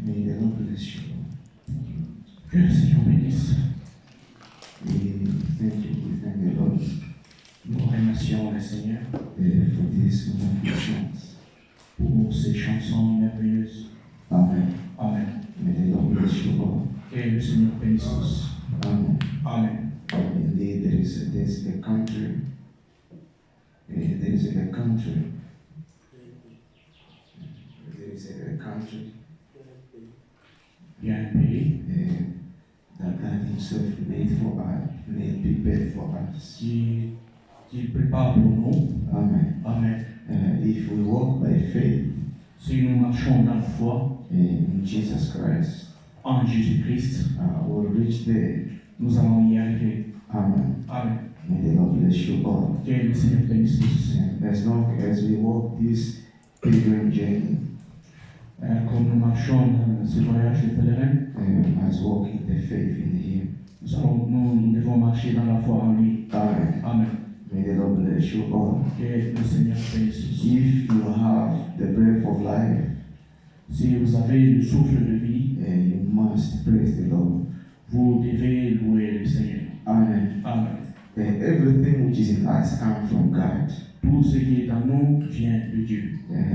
May the Lord bless you. Que le Seigneur bénisse. We thank the Lord Nous remercions le Seigneur for these wonderful songs. pour ces chansons merveilleuses. Amen. Amen. May the Lord bless you all. Que le Seigneur bénisse tous. Amen. Amen. Indeed, there is a country. There is a country. There is a country Il y a un pays that God Himself made for us, made prepared for us. qui prépare pour nous. Amen. Amen. If we walk by faith Si nous marchons dans la foi in Jesus Christ, en Jésus-Christ, we'll reach there. nous allons y arriver. Amen. Amen. May the Lord bless you all. Que le Seigneur bénisse tous. And as long as we walk this pilgrim journey, Comme nous marchons dans ce voyage de pèlerin, as walking the faith in Him. nous devons marcher dans la foi en lui. Amen. Amen. May the Lord bless you all. Que le Seigneur bénisse tous. If you have the breath of life, Si vous avez le souffle de vie, you must praise the Lord. vous devez louer le Seigneur. Amen. Amen. Everything which is in us comes from God. Tout ce qui est en nous vient de Dieu.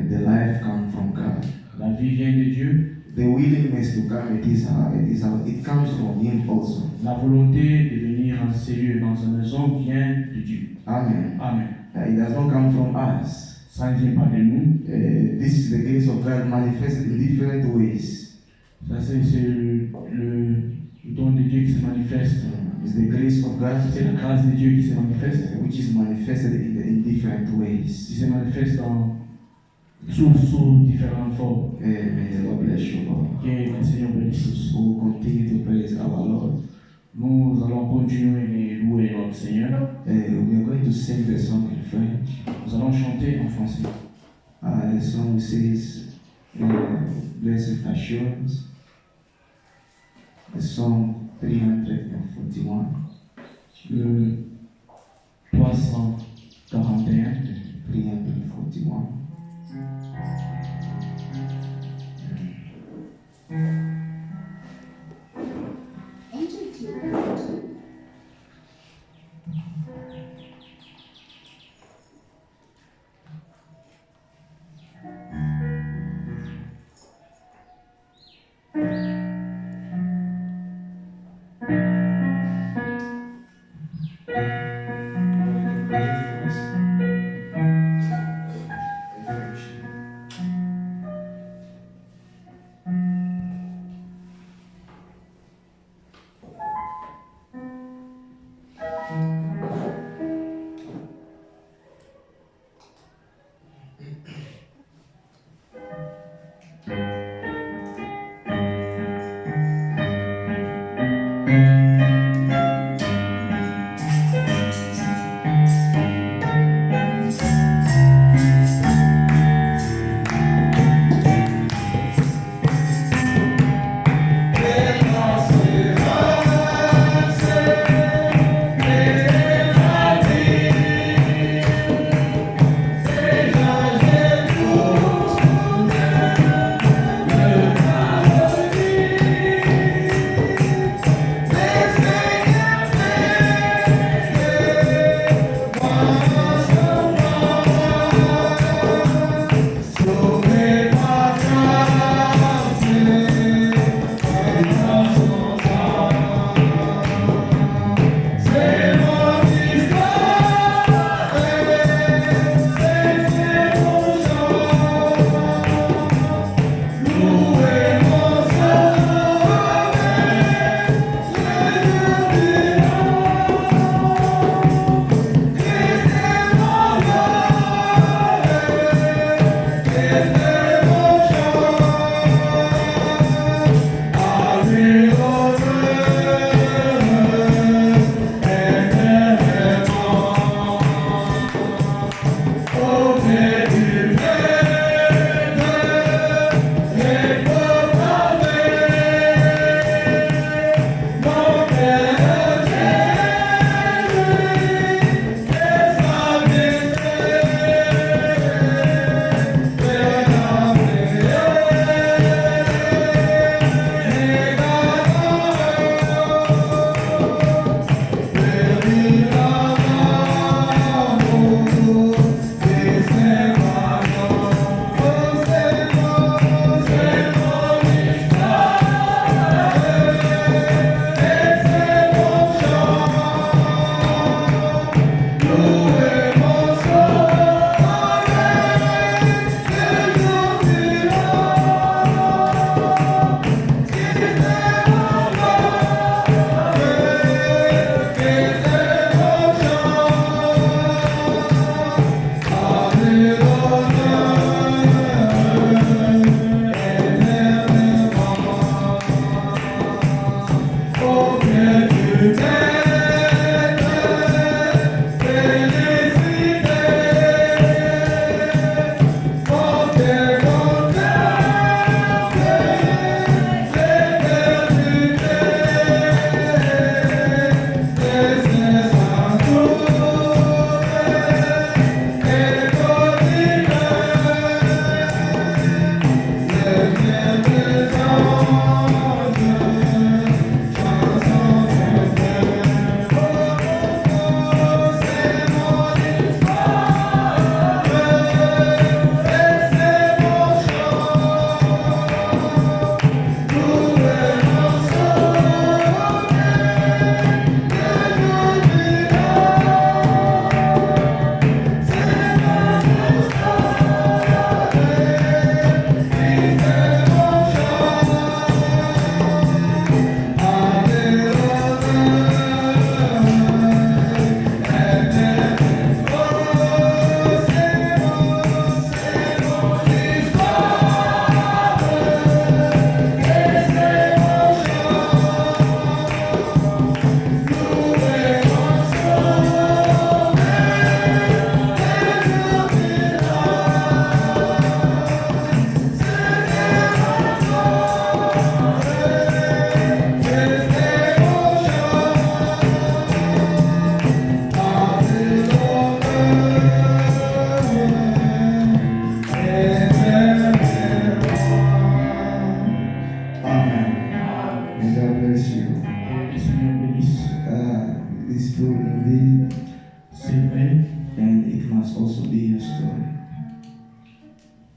The life comes from God. La vie vient de Dieu. The willingness to come, it comes from Him also. La volonté de venir en sérieux dans une maison vient de Dieu. Amen. Amen. It does not come from us. Ça ne vient pas de nous. This is the grace of God manifested in different ways. Ça, c'est le don de Dieu qui se manifeste. It's the grace of God C'est la grâce de Dieu qui se manifeste. which is manifested in different Qui ways. se manifeste sous différentes formes. May the Lord bless you all. Que le Seigneur bénisse tous. We will continue to praise our Lord. Nous allons continuer de louer notre Seigneur. We are going to sing the song in French. Nous allons chanter en français. The song says, Blessed Assurance. The song 341. Le 341. 341.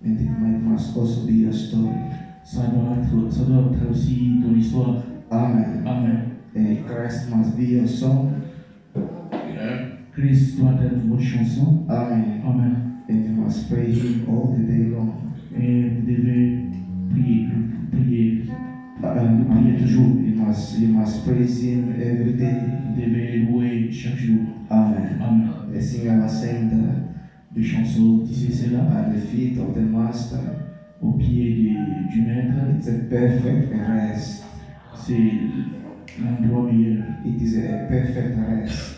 and it must also be your story. Ça doit être aussi ton histoire. Amen. Amen. And Christ must be your song. Christ doit être votre chanson. Amen. Amen. And you must pray Him all the day long. Et vous devez prier toujours. You must praise Him every day. Vous devez louer chaque jour. Amen. Amen. The singer was saying that Les chansons disaient cela at the feet of the Master, au pied du maître. it's a perfect rest. C'est l'endroit meilleur. It is a perfect rest.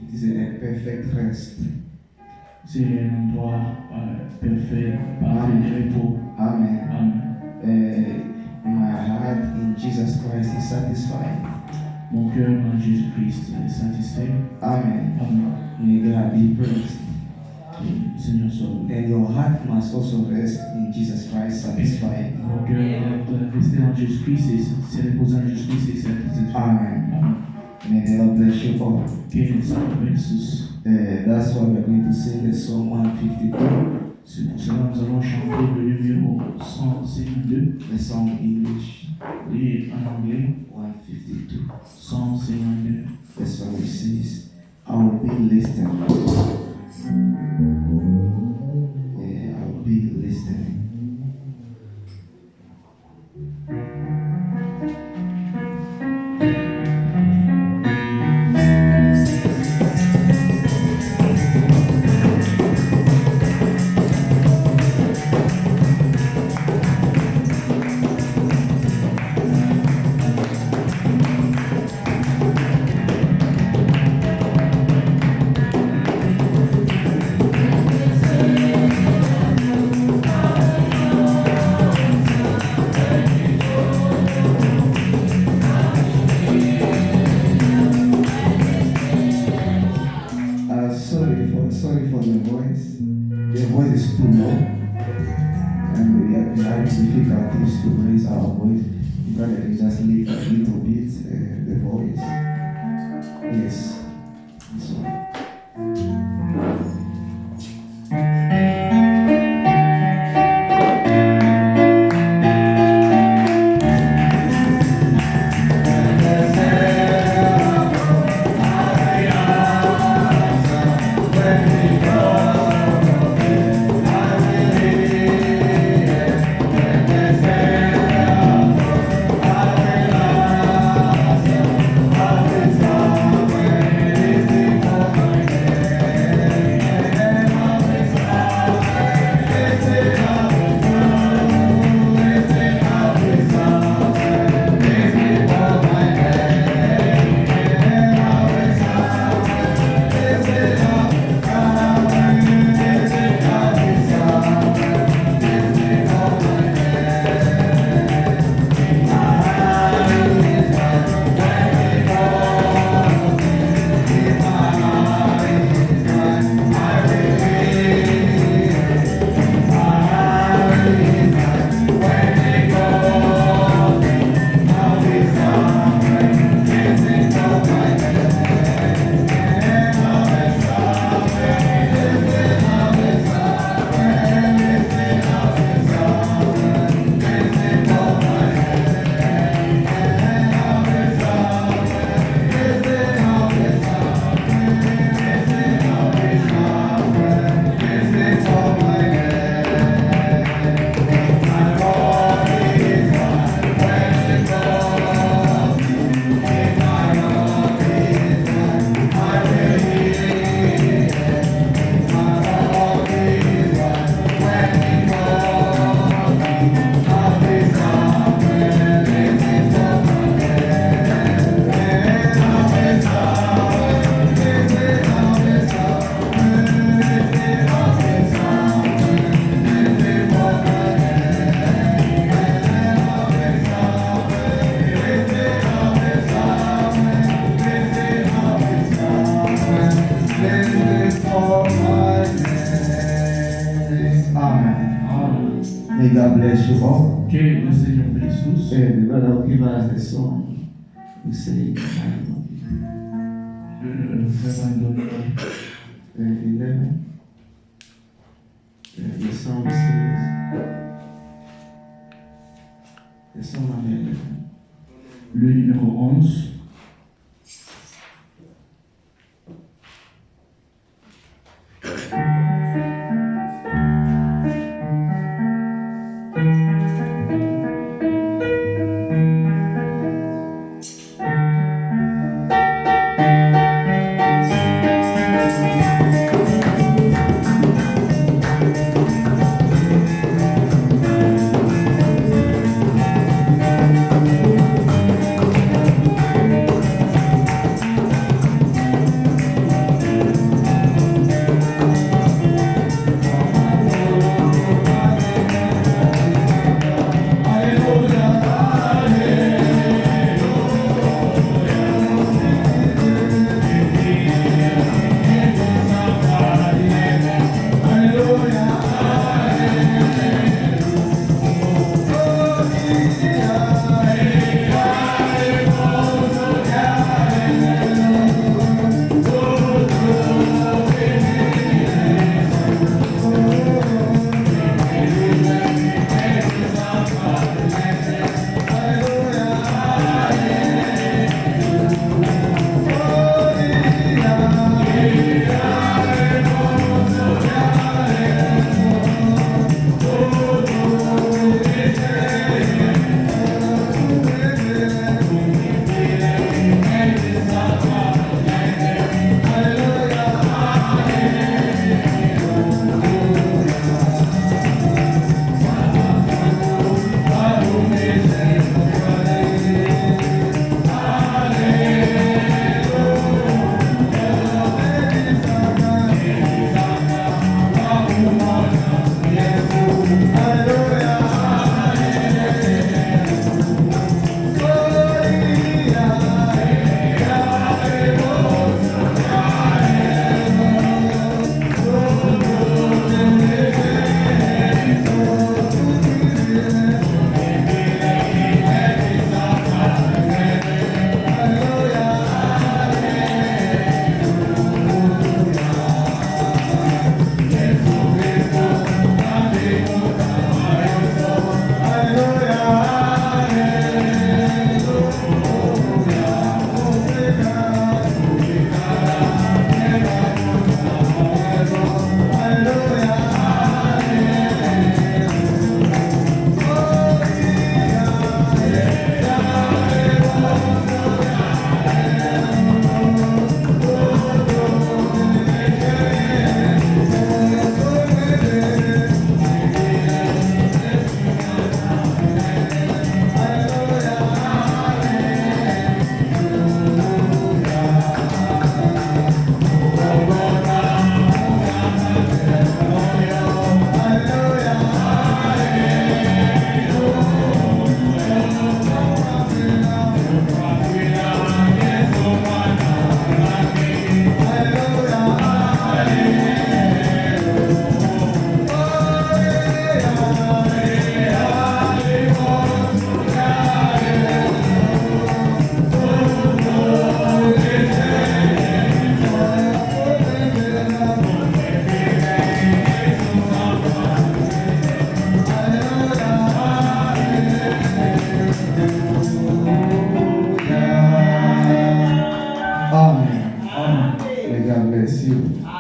It is a perfect rest. C'est un endroit parfait de repos. Amen. Amen. My heart in Jesus Christ is satisfied. Mon cœur en Jésus-Christ est satisfait. Amen. Amen. May God be praised. Que le Seigneur soit loué. And your heart must also rest in Jesus Christ, satisfied. Mon cœur doit rester en Jésus-Christ et se reposer en Jésus-Christ et satisfait. Amen. Amen. May the Lord bless you all. Que le Seigneur bénisse tous. That's why we're going to sing the song 152, C'est pour cela que nous allons chanter le numéro 152 the song in English et en anglais 152. 152. The song says, I will be listening. Yeah, I will be listening. Sorry for the voice. The voice is too low, and we are having difficulties to raise our voice. Brother, can just lift a little bit the voice. Yes. So. May God bless you all. Que le Seigneur bénisse tous. The brother will give us the song. We say, Le frère va nous donner 11. The song says, the song number Le numéro 11.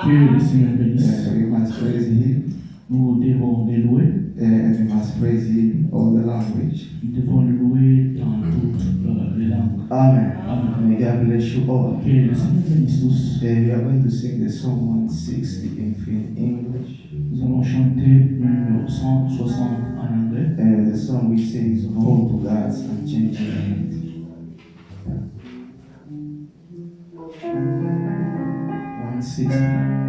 Que le Seigneur bénisse. We must praise Him, Nous devons le louer. and we must praise Him all the language. Nous devons le louer dans toutes les langues. Amen. Amen. May God bless you all. Que le Seigneur bénisse tous. We are going to sing the song 160 in English. Nous allons chanter le numéro 160 en anglais. The song we say is Hold to God's Unchanging Hand. 160.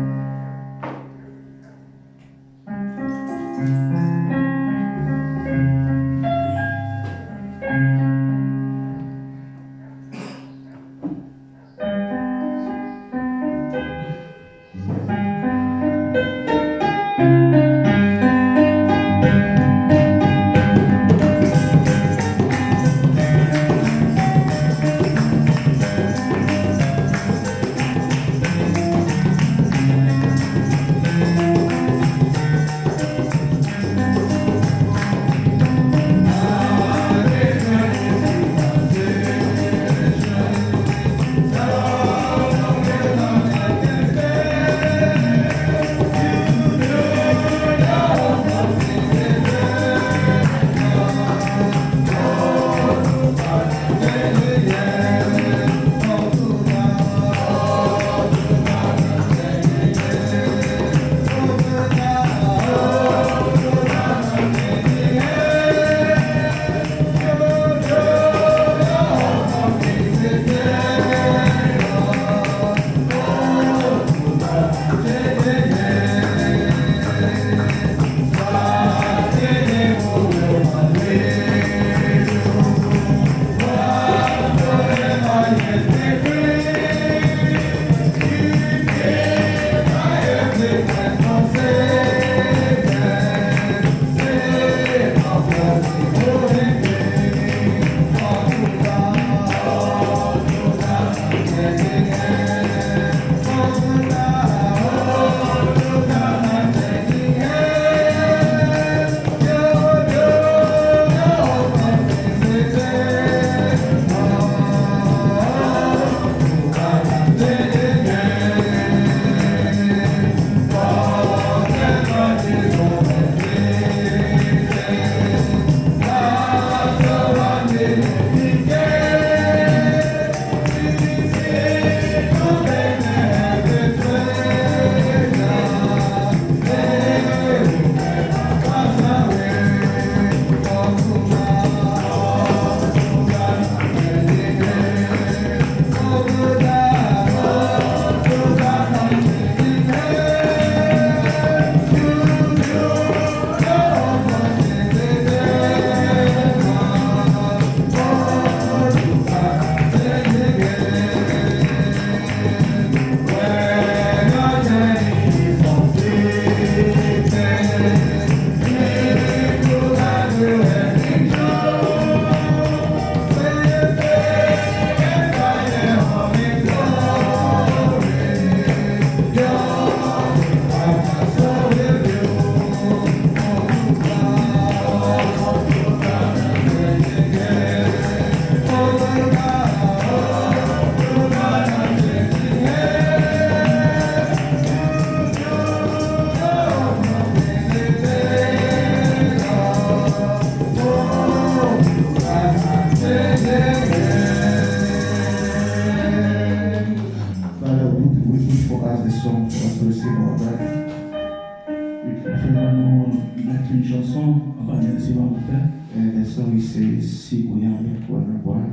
Pouvons-nous mettre une chanson avant de laisser le faire? The song says, Siku yangu ya kuwa na Bwana.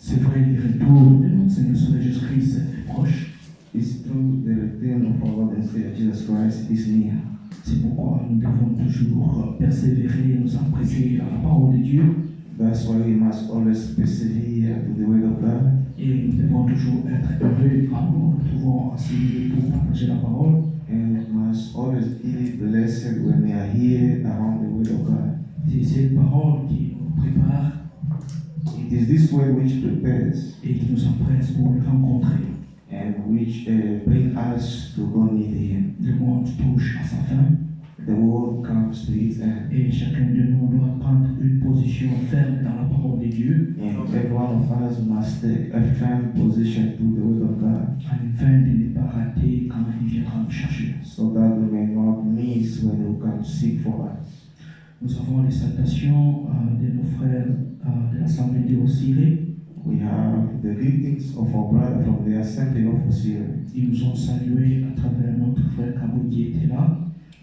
C'est vrai, le retour de notre Seigneur Sauveur Jésus-Christ est proche. It's true, the return of our Lord and Savior Jesus Christ is near. C'est pourquoi nous devons toujours persévérer et nous empresser à la parole de Dieu. That's why we must always persevere to the word of God. Et nous devons toujours être heureux quand nous nous retrouvons ensemble pour partager la parole. And we must always be blessed when we are here around the word of God. C'est cette parole qui nous prépare It is this word which prepares et qui nous empresse pour le rencontrer. and which bring us to go meet Him. Le monde touche à sa fin The world comes to its end, et chacun de nous doit prendre une position ferme dans la parole de Dieu and every one of us must take a firm position to the word of God, afin de ne pas rater quand il viendra nous chercher. so that we may not miss when He comes to seek for us. Nous avons les salutations de nos frères de l'Assemblée de Osiré. We have the greetings of our brother from the Assembly of Osir. Ils nous ont salués à travers notre frère Kabou qui était là.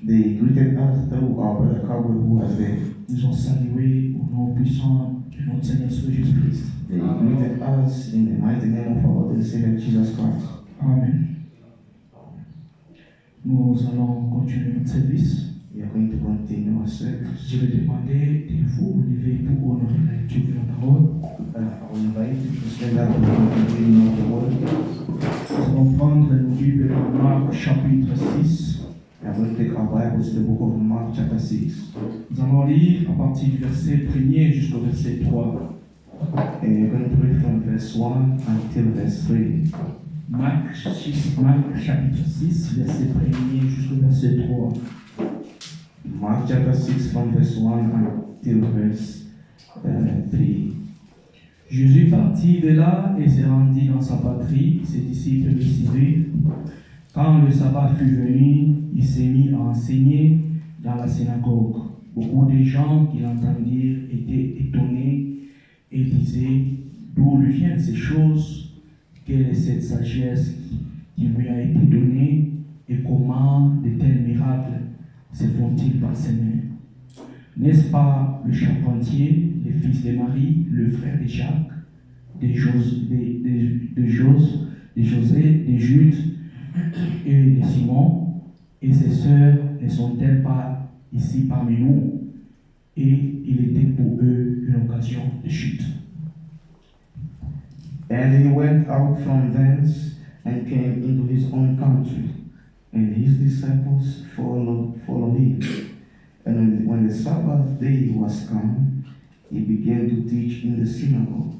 They greeted us through our brother Kabul who was there. Ils nous ont salués au nom puissant de notre Seigneur Jésus-Christ. They greeted us in the mighty name of our Lord and Savior Jesus Christ. Amen. Nous allons continuer notre service. We are going to continue our service. Je vais demander de vous lever pour honorer la lecture de la parole. I will invite you to stand up and continue reading of the word. Nous allons prendre le Bible de Marc chapitre 6. We are going to take our Bibles to the book of Mark chapter 6. Nous allons lire à partir du verset 1er jusqu'au verset 3. And we are going to read from verse 1 until verse 3. Marc chapitre 6, verset 1er jusqu'au verset 3. Mark chapter 6 from verse 1 until verse 3. Jésus partit de là et se rendit dans sa patrie, ses disciples le suivirent. Quand le sabbat fut venu, il s'est mis à enseigner dans la synagogue. Beaucoup de gens qui l'entendirent étaient étonnés et disaient: d'où lui viennent ces choses, quelle est cette sagesse qui lui a été donnée et comment de tels miracles se font-ils par ses mains? N'est-ce pas le charpentier, le fils de Marie, le frère de Jacques, de José, de Jude et de Simon, et ses sœurs ne sont-elles pas ici parmi nous? Et il était pour eux une occasion de chute. And he went out from thence and came into his own country, and his disciples followed him. And when the Sabbath day was come, he began to teach in the synagogue.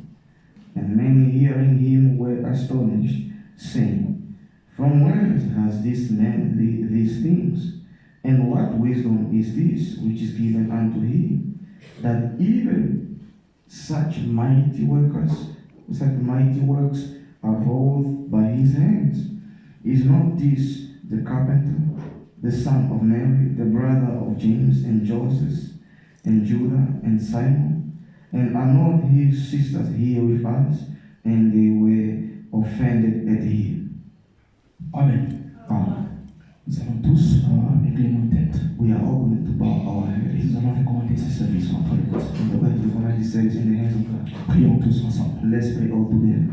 And many hearing him were astonished, saying, From whence has this man these things? And what wisdom is this which is given unto him, that even such mighty works are wrought by his hands? Is not this the carpenter, the son of Mary, the brother of James and Joseph, and Judah and Simon? And are not his sisters here with us? And they were offended at him. Amen. Amen. Nous allons tous incliner nos têtes. We are all going to bow our Et heads. nous allons recommander ce service entre les mains. And we're going to command this service in the hands of God. Prions tous ensemble. Let's pray all together.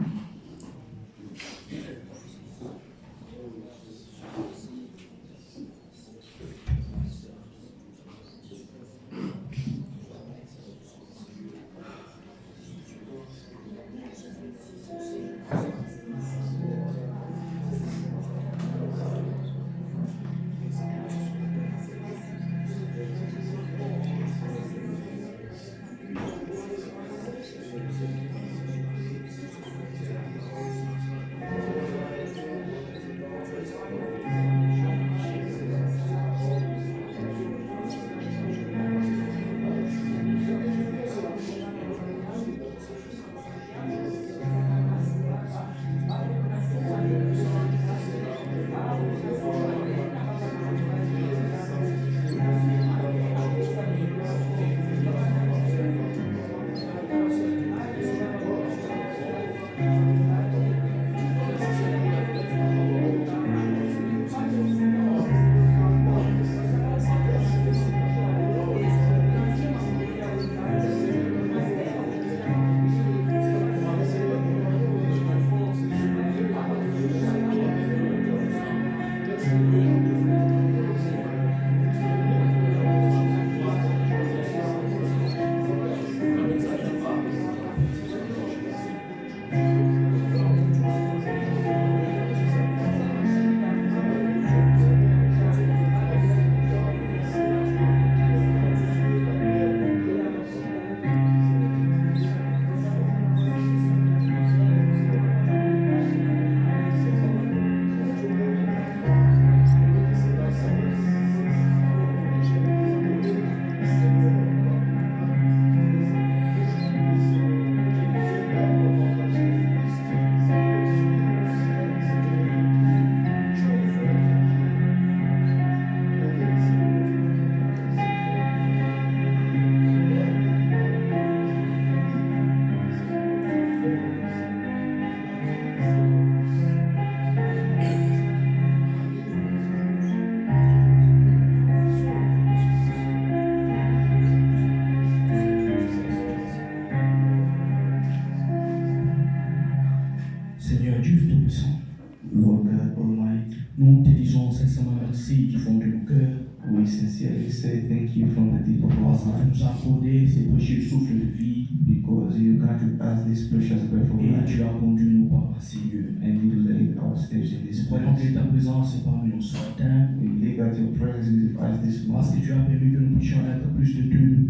Lord God Almighty, nous te disons sincèrement merci du fond de nos cœurs. we sincerely say thank you from the deep of our Parce que tu hearts nous as accordé ces précieux souffles de vie because you granted us this precious breath of et life tu as conduit nos pas par ces lieux. and you laid our steps in this Nous croyons place. que ta présence est parmi nous ce matin We believe that your presence is with us this parce que morning tu as permis que nous puissions être plus de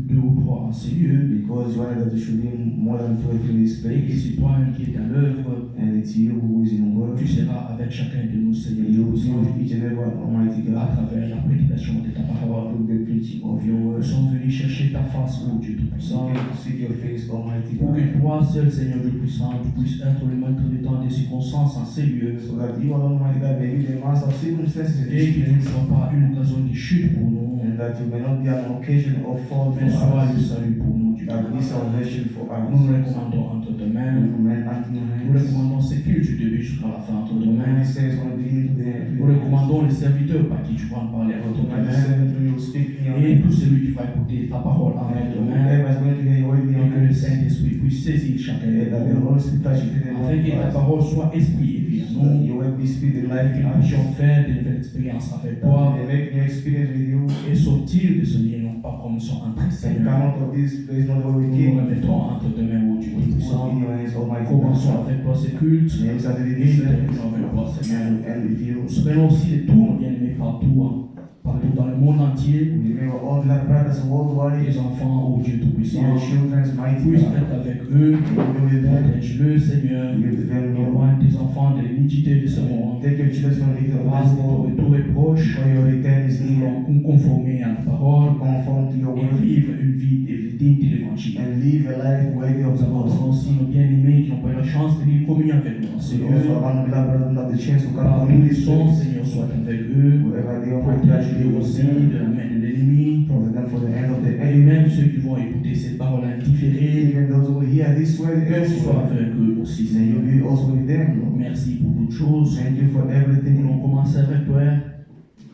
deux ou trois en ces lieux because you wanted that there should be more than 12 in this et que place c'est toi qui es à l'œuvre. and it's you who is in work. Tu seras avec chacun de nous, Seigneur You Dieu will be puissant, with each and every one, Almighty à God, travers la prédication de ta parole. through the preaching of your Nous word. sommes venus chercher ta face, ô Dieu Tout-Puissant, We came to seek your face, Almighty pour God, que toi, seul Seigneur Dieu puissant, tu puisses être le maître de temps des circonstances en ces lieux so that you alone, Almighty God, may be the master of circumstances in et this que tu ne place, sois pas une occasion de chute pour nous, and that you may not be an occasion of fall for mais sois le us, salut pour nous, Dieu that be Tout-Puissant. salvation for Nous nous us. recommandons entre tes mains mains. With men acting your Nous hands. recommandons ces cultes du début jusqu'à la fin entre nos When mains. he says from the beginning to the end. Nous recommandons les serviteurs par qui tu vas nous parler entre nos When the mains. servant will speak in your Et name. tout celui qui va écouter ta parole en And entre nos mains. whoever is going to hear your word in your Et que le hands. Saint-Esprit puisse saisir chacun And de that the nous. Holy Spirit touch you today. Afin que ta parole soit esprit et vie en So that nous. your word be spirit and Et life que in nous us. puissions faire de nouvelles expériences avec That toi. we may make new experience with you. Et sortir de ce lien, non pas comme nous sommes entrés, And Seigneur. come out of this place not the way we Nous nous came. remettons entre tes mains, ô Dieu Put Tout-Puissant. in your hands, Almighty Commençons God. avec toi ces cultes. Names are the Et living terminons avec toi, Seigneur. and with you. Nous souvenons aussi de tous nos bien-aimés partout, partout dans le monde entier. We remember all the brothers worldwide. Les enfants, ô Dieu Tout-Puissant. Your children's mighty Puisse God. être avec eux. You with them. Protège-le, Seigneur. You with them, Lord. Éloigne tes enfants de l'iniquité de ce monde. Take your children from the evil of Grâce this de ton world. retour est proche. For your return is Nous near. voulons nous conformer à ta parole Conform to your et word vivre une vie digne de l'évangile. and live a life worthy of Nous the avons gospel. aussi nos bien-aimés qui n'ont pas eu la chance de vivre communion avec nous. We Seigneur, also have beloved brothers not the chance to come partout on où ils this sont, service. Seigneur, soit avec eux. Wherever they are, protect Protège-les you aussi aussi. de la main de l'ennemi. Protect them for the end of the Et enemy. même ceux qui vont écouter cette parole indifférée, Even those who will hear this word que tu sois elsewhere. avec eux aussi, May you Seigneur. be also with them, Lord. Merci pour toutes choses. Thank you for Nous everything. voulons commencer avec toi.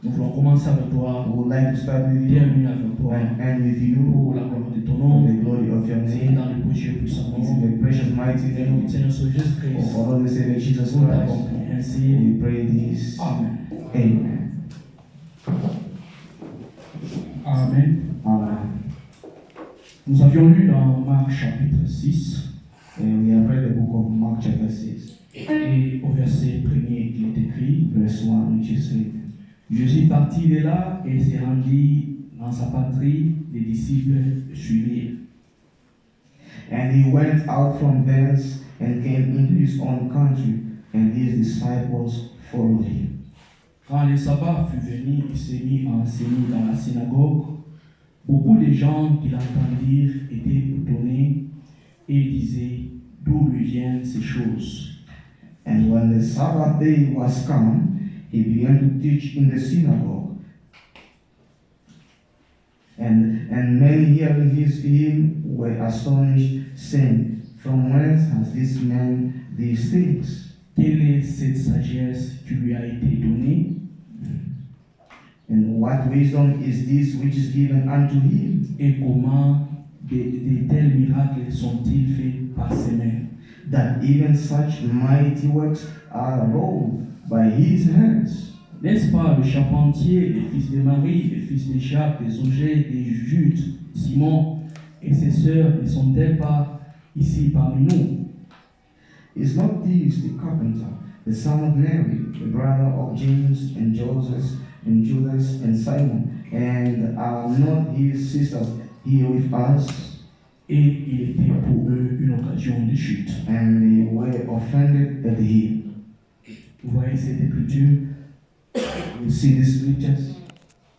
Nous voulons commencer avec I toi. would like to start with you Terminer avec toi. and end with you Pour la gloire de ton for nom. the glory of your C'est name. dans le précieux puissant It's in nom the precious mighty de name notre Seigneur Jésus-Christ. of our Lord and Savior Jesus Nous t'avons Christ. prié ainsi. We pray this. Amen. Amen. Amen. Amen. Nous avions lu dans Marc chapitre 6 And we have read the book of Mark chapter 6, et au verset 1er il est écrit: verse 1, which is written. Jésus partit de là et se rendit dans sa patrie, les disciples le suivirent. And he went out from thence and came into his own country, and his disciples followed him. Quand le sabbat fut venu, il s'est mis à enseigner dans la synagogue. Beaucoup de gens qui l'entendirent étaient étonnés et disaient: D'où lui viennent ces choses? And when the Sabbath day was come, he began to teach in the synagogue. And many hearing him were astonished, saying, From whence has this man these things? Quelle est cette sagesse qui lui a été donnée? And what wisdom is this which is given unto him? Et comment de tels miracles sont-ils faits par ses mains? That even such mighty works are wrought by his hands. N'est-ce pas le charpentier, les fils de Marie, les fils de Jacques, des Ogés, des Judes, Simon et ses sœurs ne sont-elles pas ici parmi nous? Is not this the carpenter, the son of Mary, the brother of James and Joseph and Judas and Simon, and are not his sisters here with us? Et il était pour eux une occasion de chute. And they were offended at him. Vous voyez cette écriture? You see these scriptures?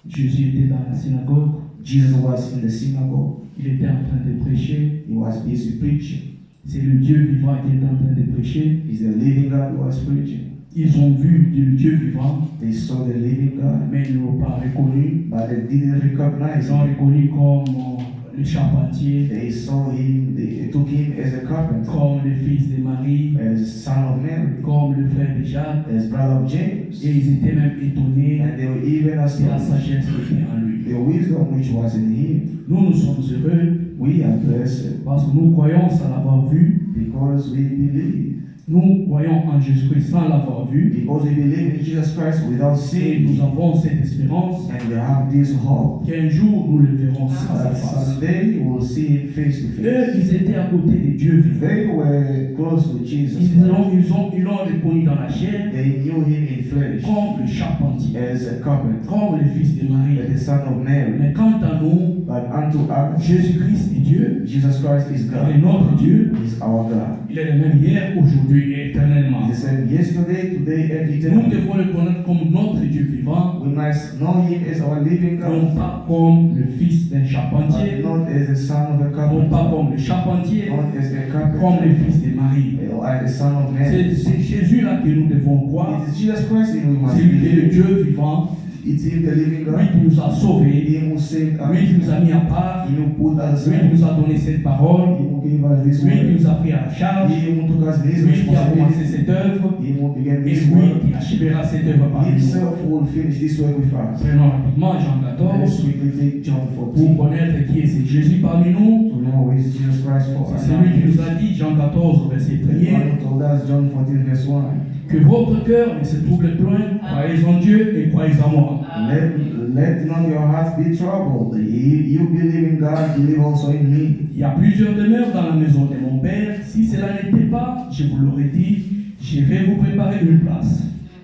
Jésus était dans la synagogue, Jesus was in the synagogue. il était en train de prêcher. He was busy preaching. C'est le Dieu vivant qui était en train de prêcher. He's the living God who was preaching. Ils ont vu le Dieu vivant, They saw the living God, mais ils ne l'ont pas reconnu. but they didn't recognize Ils l'ont him. reconnu comme le charpentier, They saw him, they took him as a carpenter, comme le fils de Marie, as son of Mary, comme le frère de Jacques. as brother of James. Et ils étaient même étonnés And they were even de la astonished sagesse qui était en lui. the wisdom which was in him. Nous, nous sommes heureux We are blessed parce que nous croyons sans l'avoir vu. because we believe. Nous croyons en Jésus-Christ sans l'avoir vu. Because we believe in Jesus Christ without Et seeing nous him. avons cette espérance And we have this hope qu'un jour nous le verrons face à that face. someday we will see him face to Eux, face. ils étaient à côté de Dieu vivant. They were close to Jesus Ils Christ. l'ont reconnu dans la chair They knew him in flesh comme le charpentier, as a carpenter, comme le fils de Marie. the son of Mary. Mais quant à nous, But unto us, Jésus-Christ est Dieu, Jesus Christ is il est God. notre Dieu, He's our God. il est le même hier, aujourd'hui et éternellement. He's the same yesterday, today, and Nous eternally. devons le connaître comme notre Dieu vivant, We must know him as our living God, non pas comme le fils d'un but charpentier, not as the son of a non carpenter, pas comme le charpentier, not as a comme carpenter, le fils de Marie. or as the son of man. C'est Jésus là que nous devons croire. It is Jesus Christ in whom we must C'est lui qui est le believe. Dieu vivant, It's Him, the living lui God. qui nous a sauvés, Him who saved lui qui us. nous a mis à part, He who put us lui qui in. nous a donné cette parole, He who gave us this lui qui word. nous a pris à la charge, He who took us his lui qui a commencé responsibility. cette œuvre, He who began et this lui work. qui achèvera cette œuvre par nous. Himself will finish this work with us. Prenons rapidement Jean Let's 14 quickly take John pour 14 connaître qui est ce Jésus parmi nous. to know who is Jesus Christ for us. C'est celui qui nous a dit, Jean 14, verset The 1er, one who told us, John 14 verse 1. que votre cœur ne se trouble point, croyez en Dieu et croyez en moi. Let not your heart be troubled. You believe in God, believe also in me. Il y a plusieurs demeures dans la maison de mon Père. Si cela n'était pas, je vous l'aurais dit, je vais vous préparer une place.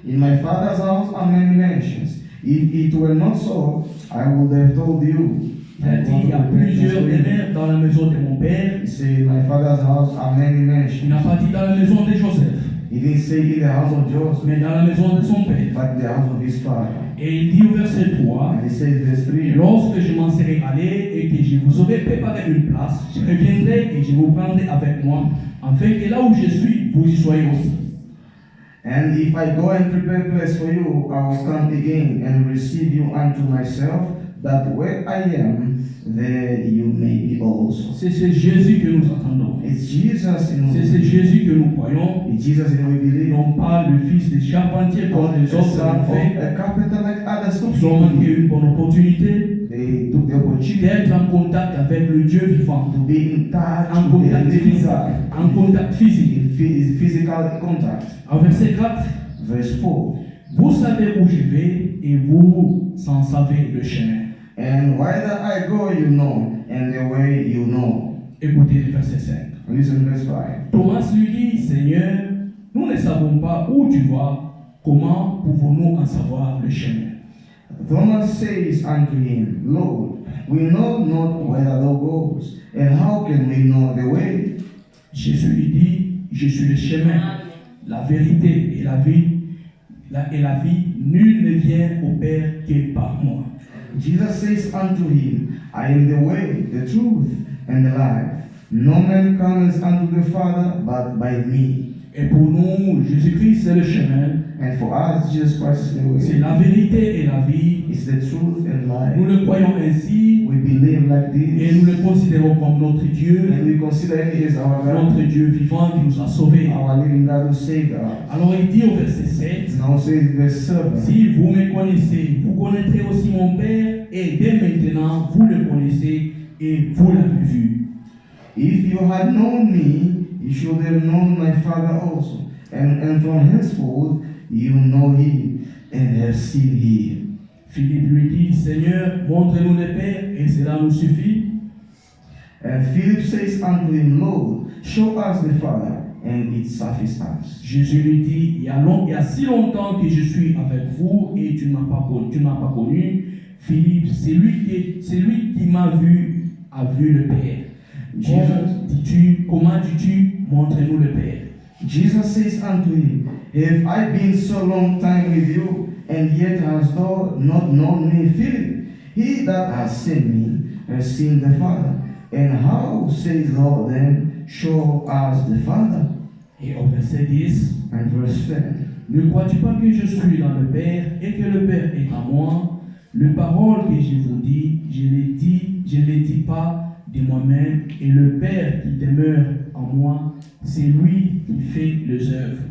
In my Father's house are many mansions. If it were not so, I would have told you. Il a dit, il y a plusieurs demeures dans la maison de mon Père. He said, in my Father's house are many Il mansions. n'a pas dit dans la maison de Joseph, He didn't say in the house of Joseph, mais dans la maison de son Père. but the house of his father. Et il dit au verset 3, And he says, verse et 3, lorsque je m'en serai allé et que je vous aurai préparé une place, je reviendrai et je vous prendrai avec moi, afin que là où je suis, vous y soyez aussi. and if I go and prepare a place for you, I will come again and receive you unto myself, that where I am, there you may be also. C'est ce Jésus que nous attendons. It's Jesus in C'est ce whom Jésus que nous croyons, it's Jesus in whom we et believe. non pas le fils de charpentier comme Not les the autres son l'ont of fait. a carpenter like others took. Ils ont manqué une bonne opportunité They took the opportunity d'être en contact avec le Dieu vivant, to be in touch en with the contact living physique, God, en contact physique. in physical contact. En verset 4, Verse 4. vous savez où je vais et vous en savez le chemin. And whither I go, you know, and the way you know. Écoutez le verset 5. Listen, verse 5. Thomas lui dit, Seigneur, nous ne savons pas où tu vas, comment pouvons-nous en savoir le chemin? Thomas says unto him, Lord, we know not whither thou goest, and how can we know the way? Jésus lui dit, je suis le chemin, la vérité et la vie. La vie, nul ne vient au Père que par moi. Jesus says unto him, I am the way, the truth, and the life. No man comes unto the Father but by me. Et pour nous, Jésus-Christ, c'est le chemin, And for us, Jesus Christ is the c'est way. la vérité et la vie. It's the truth and Nous life. le croyons ainsi We believe like et nous this, le considérons comme notre Dieu, and we consider Him as our notre God, Dieu vivant qui nous a sauvés. our living God who saved us. Alors il dit au verset 7, Now says verse 7. si vous me connaissez, vous connaîtrez aussi mon Père, et dès maintenant, vous le connaissez et vous l'avez vu. If you had known me, you should have known my Father also. And from henceforth you know him and have seen him. Philippe lui dit, Seigneur, montre-nous le Père, et cela nous suffit. And Philip says unto him, Lord, show us the Father, and it suffices us. Jésus lui dit, il y a si longtemps que je suis avec vous et tu ne m'as pas connu. Philippe, c'est lui qui m'a vu, a vu le Père. Comment dis-tu, montre-nous le Père? Jesus says unto him, Have I been so long time with you, and yet hast thou not known me, Philip? He that has seen me has seen the Father. And how sayest thou then, Show us the Father? Et au verset 10, And verse 10. ne crois-tu pas que je suis dans le Père et que le Père est en moi? Les paroles que je vous dis, je ne les dis pas de moi-même, et le Père qui demeure en moi, c'est lui qui fait les œuvres.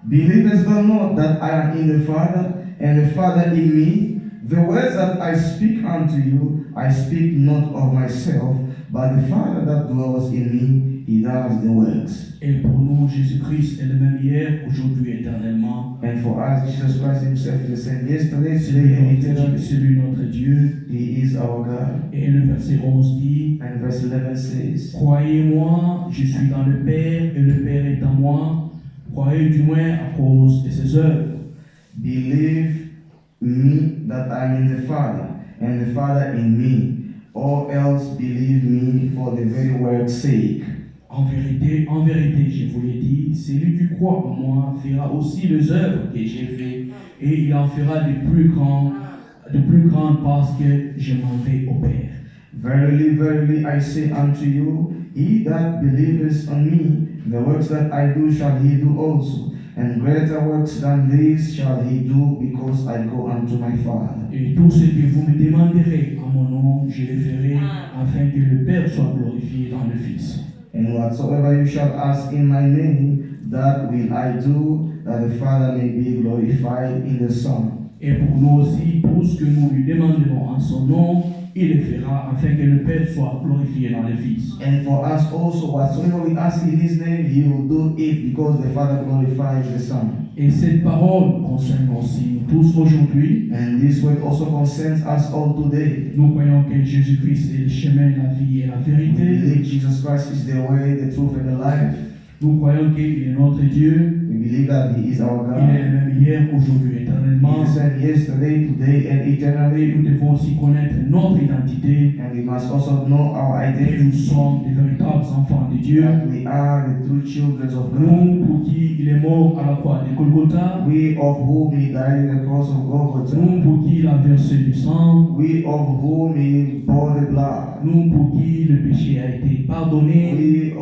Believest thou not that I am in the Father, and the Father in me? The words that I speak unto you, I speak not of myself, but the Father that dwells in me, he does the works. Et pour nous, Jésus-Christ est le même hier, aujourd'hui, éternellement. And for us, Jesus Christ himself is the same yesterday, today, and eternally. C'est lui notre Dieu. He is our God. Et le verset 11 dit, And verse 11 says, croyez-moi, je suis dans le Père, et le Père est en moi. Croyez du moins à cause de ses œuvres. Believe me that I am in the Father, and the Father in me, or else believe me for the very word's sake. En vérité, je vous l'ai dit, celui qui croit en moi fera aussi les œuvres que j'ai faites, et il en fera de plus grandes parce que je m'en vais au Père. Verily, verily, I say unto you, he that believeth on me, the works that I do shall he do also. And greater works than these shall he do, because I go unto my Father. Et tout ce que vous me demanderez à mon nom, je le ferai, afin que le Père soit glorifié dans le Fils. And whatsoever you shall ask in my name, that will I do, that the Father may be glorified in the Son. Et pour nous aussi, tout ce que nous lui demanderons en son nom, il le fera, afin que le Père soit glorifié dans le Fils. And for us also, whatsoever we ask in his name, he will do it, because the Father glorifies the Son. Et cette parole concerne aussi nous tous aujourd'hui. And this word also concerns us all today. Nous croyons que Jésus-Christ est le chemin, la vie et la We vérité. believe Jesus Christ is the way, the truth, and the life. Nous croyons qu'il est notre Dieu. We believe that he is our Il est God. le même hier, aujourd'hui, éternellement. He said yesterday, today, and Et eternally. nous devons aussi connaître notre identité. And we must also know our Et identity, nous sommes des véritables enfants de Dieu. that we are the true children of God. Nous, pour qui il est mort à la croix de Golgotha. We of whom he died at the cross of Golgotha. Nous, pour qui il a versé du sang. We of whom he bore the blood. Nous, pour qui le péché a été pardonné. We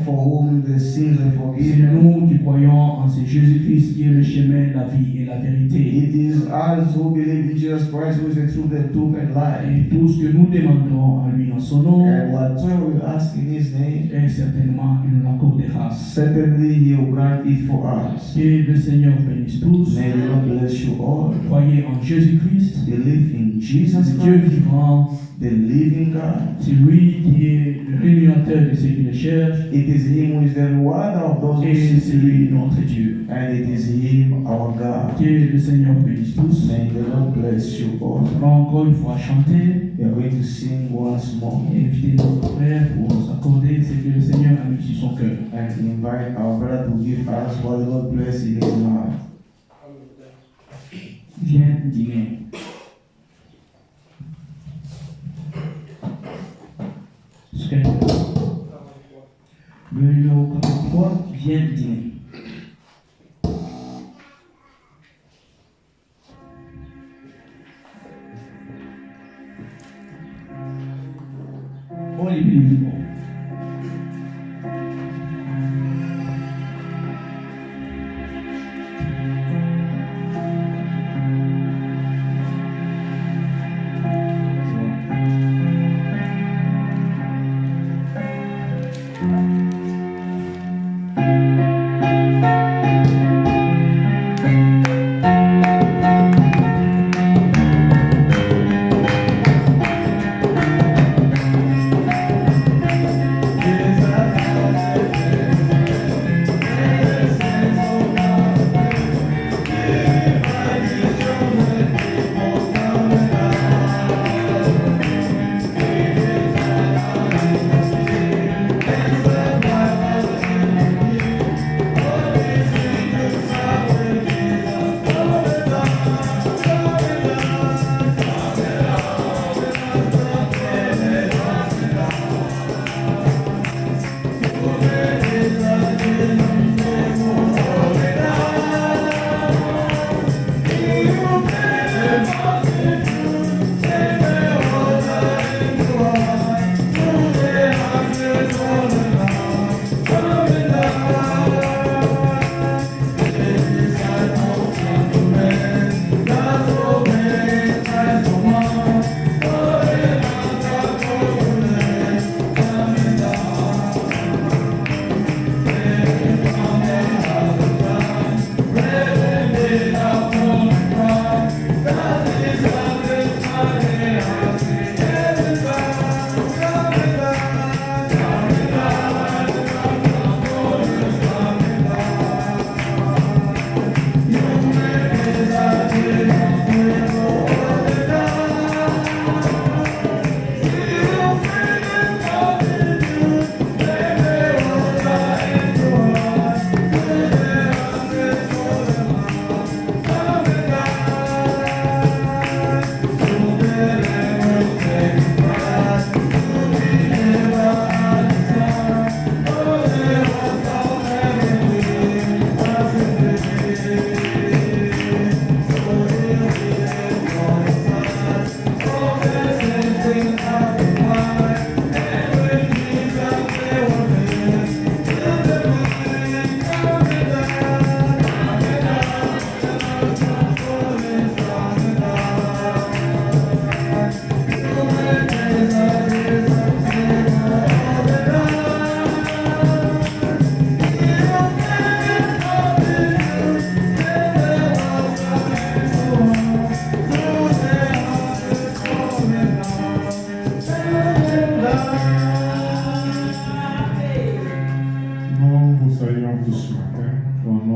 for whom the sins are C'est forgiven. nous qui croyons en ce Jésus-Christ qui est le chemin, la vie et la vérité. It is us who believe in Jesus Christ, who is the truth, and life. Et tout ce que nous demanderons à lui en son nom, And whatsoever we ask in his name, et certainement il nous l'accordera. certainly he will grant it for us. Que le Seigneur bénisse tous. May the Lord bless you all. Croyez en Jésus-Christ, Believe in Jesus le Dieu Christ, vivant. the living God. C'est lui qui est le rémunérateur de ceux qui le cherchent. It is him who is the rewarder of those who Et seek c'est lui him, notre Dieu. and it is him our God. Que le Seigneur bénisse tous. May the Lord bless you all. On va encore une fois chanter We are going to sing once more et inviter notre frère pour nous accorder ce que le Seigneur a mis sur son cœur. and invite our brother to give us what the Lord bless in his heart. Viens dîner. Le numéro 43, viens dîner. On les bénit. So,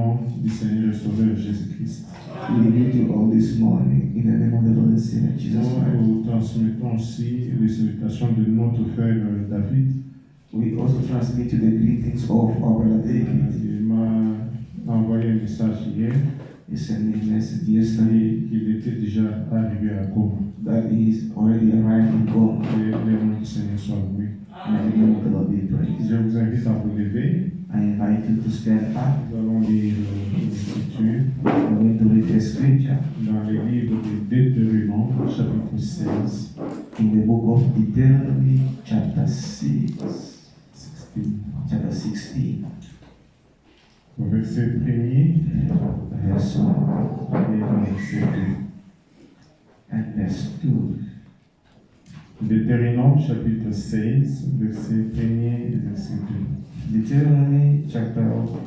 nom du Seigneur et Sauveur Jésus-Christ. We greet you all this morning in the name of the Lord and Savior Jesus Christ. Nous transmettons aussi les salutations de notre frère David. We also transmit you the greetings of our brother David. Il m'a envoyé un message hier He sent me a message yesterday qu'il était déjà arrivé à Goma. that he is already arrived in Goma. Et le nom du Seigneur soit loué. And the name of the Lord be praised. Je vous invite à vous lever. I invite you to stand up. Nous allons lire l'Écriture We're going to read the scripture dans le livre de Deutéronome, chapitre 16. in the book of Deuteronomy, chapter 6, chapter 16, Au verset 1er verse 1 et au verset 2. and verse 2. Deutéronome chapitre 16, verset 1er et verset 2. Deuteronomy chapter